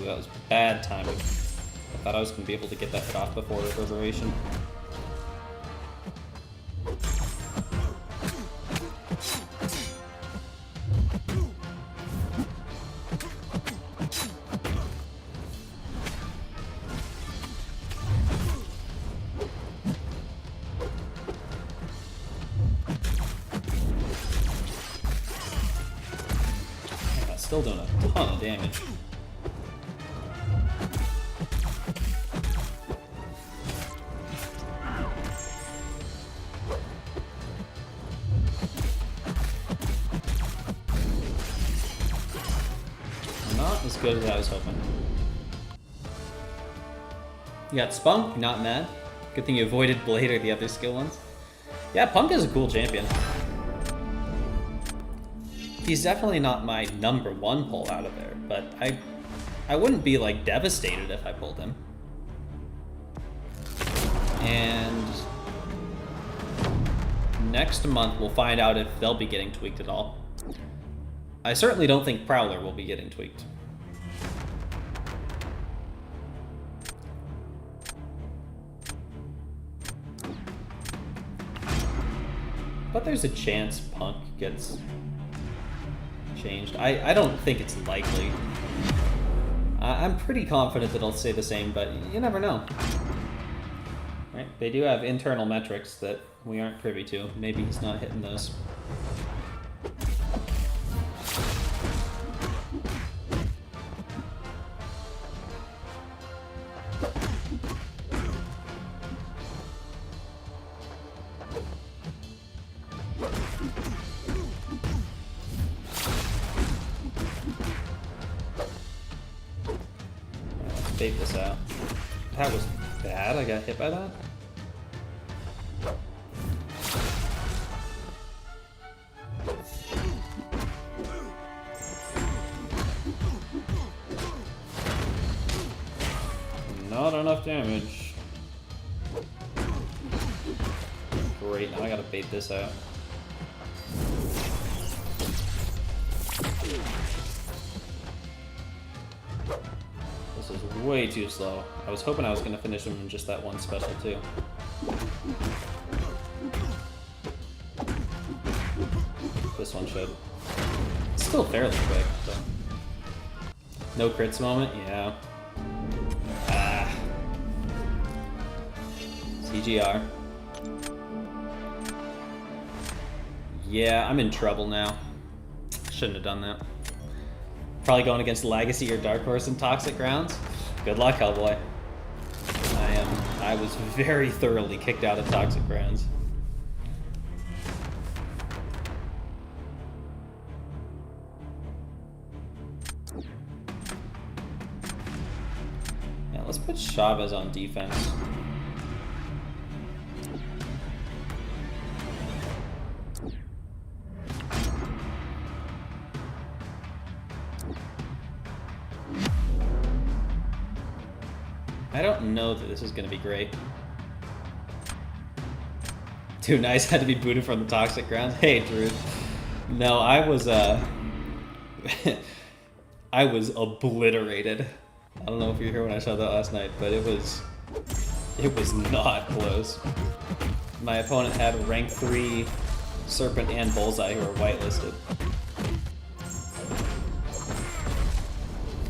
Ooh, that was bad timing. I thought I was going to be able to get that hit off before reverberation. Still doing a ton of damage. Not as good as I was hoping. You got Spunk, not mad. Good thing you avoided Blade or the other skill ones. Yeah, Punk is a cool champion. He's definitely not my #1 pull out of there, but I wouldn't be like devastated if I pulled him. And next month we'll find out if they'll be getting tweaked at all. I certainly don't think Prowler will be getting tweaked. But there's a chance Punk gets changed. I don't think it's likely. I'm pretty confident that it'll stay the same, but you never know. Right? They do have internal metrics that we aren't privy to. Maybe he's not hitting those. Bait this out. That was bad. I got hit by that. Not enough damage. Great, now I gotta bait this out. This is way too slow. I was hoping I was going to finish him in just that one special too. This one should. It's still fairly quick, but... No crits moment? Yeah. Ah. CGR. Yeah, I'm in trouble now. Shouldn't have done that. Probably going against Legacy or Dark Horse in Toxic Grounds. Good luck, Hellboy. I was very thoroughly kicked out of Toxic Grounds. Yeah, let's put Chavez on defense. I don't know that this is going to be great. Too nice, had to be booted from the Toxic Grounds. Hey, Drew. No, I was I was obliterated. I don't know if you were here when I saw that last night, but it was not close. My opponent had rank 3 Serpent and Bullseye who were whitelisted.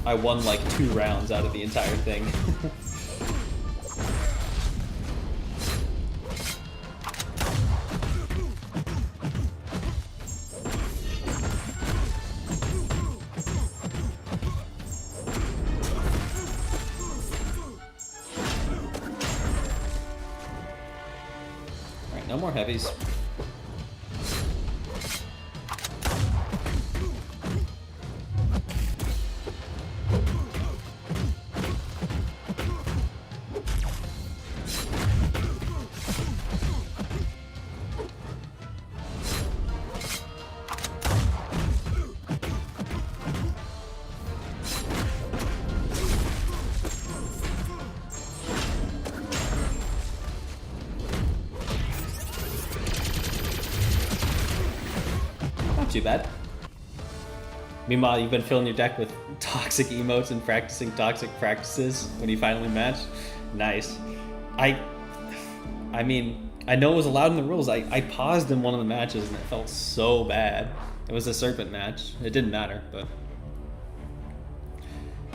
I won like 2 rounds out of the entire thing. Alright, no more heavies. Too bad. Meanwhile, you've been filling your deck with toxic emotes and practicing toxic practices when you finally match. Nice. I mean, I know it was allowed in the rules. I paused in one of the matches and it felt so bad. It was a Serpent match. It didn't matter, but...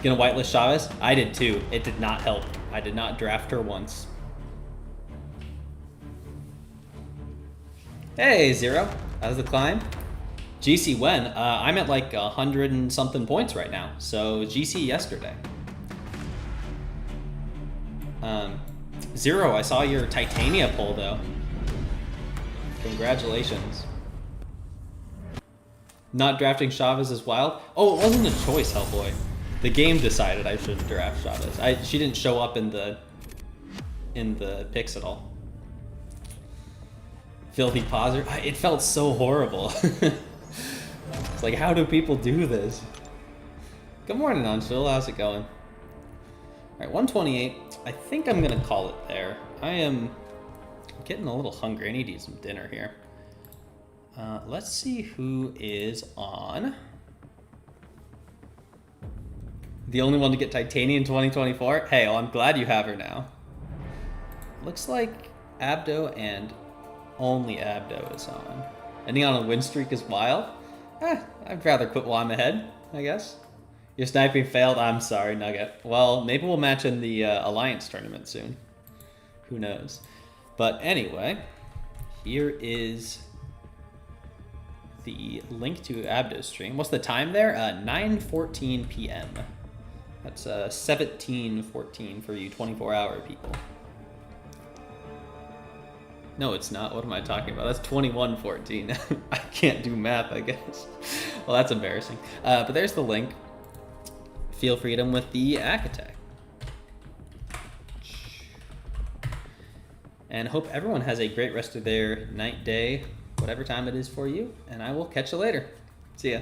Gonna whitelist Chavez? I did too. It did not help. I did not draft her once. Hey, Zero. How's the climb? GC when? I'm at like 100 and something points right now. So GC yesterday. Zero, I saw your Titania pull though. Congratulations. Not drafting Chavez is wild. Oh, it wasn't a choice, Hellboy. The game decided I should draft Chavez. She didn't show up in the picks at all. Filthy poser. It felt so horrible. It's like, how do people do this? Good morning, Anshul. How's it going? All right, 128. I think I'm gonna call it there. I am getting a little hungry. I need to eat some dinner here. Let's see who is on. The only one to get Titania in 2024? Hey, well, I'm glad you have her now. Looks like Abdo and only Abdo is on. Ending on a win streak is wild. I'd rather quit while I'm ahead, I guess. Your sniping failed. I'm sorry, Nugget. Well, maybe we'll match in the Alliance tournament soon. Who knows? But anyway, here is the link to Abdo's stream. What's the time there? 9:14 p.m. That's 17:14 for you 24-hour people. No, it's not. What am I talking about? That's 21:14. I can't do math, I guess. Well, that's embarrassing. But there's the link. Feel freedom with the Ack Attack. And hope everyone has a great rest of their night, day, whatever time it is for you. And I will catch you later. See ya.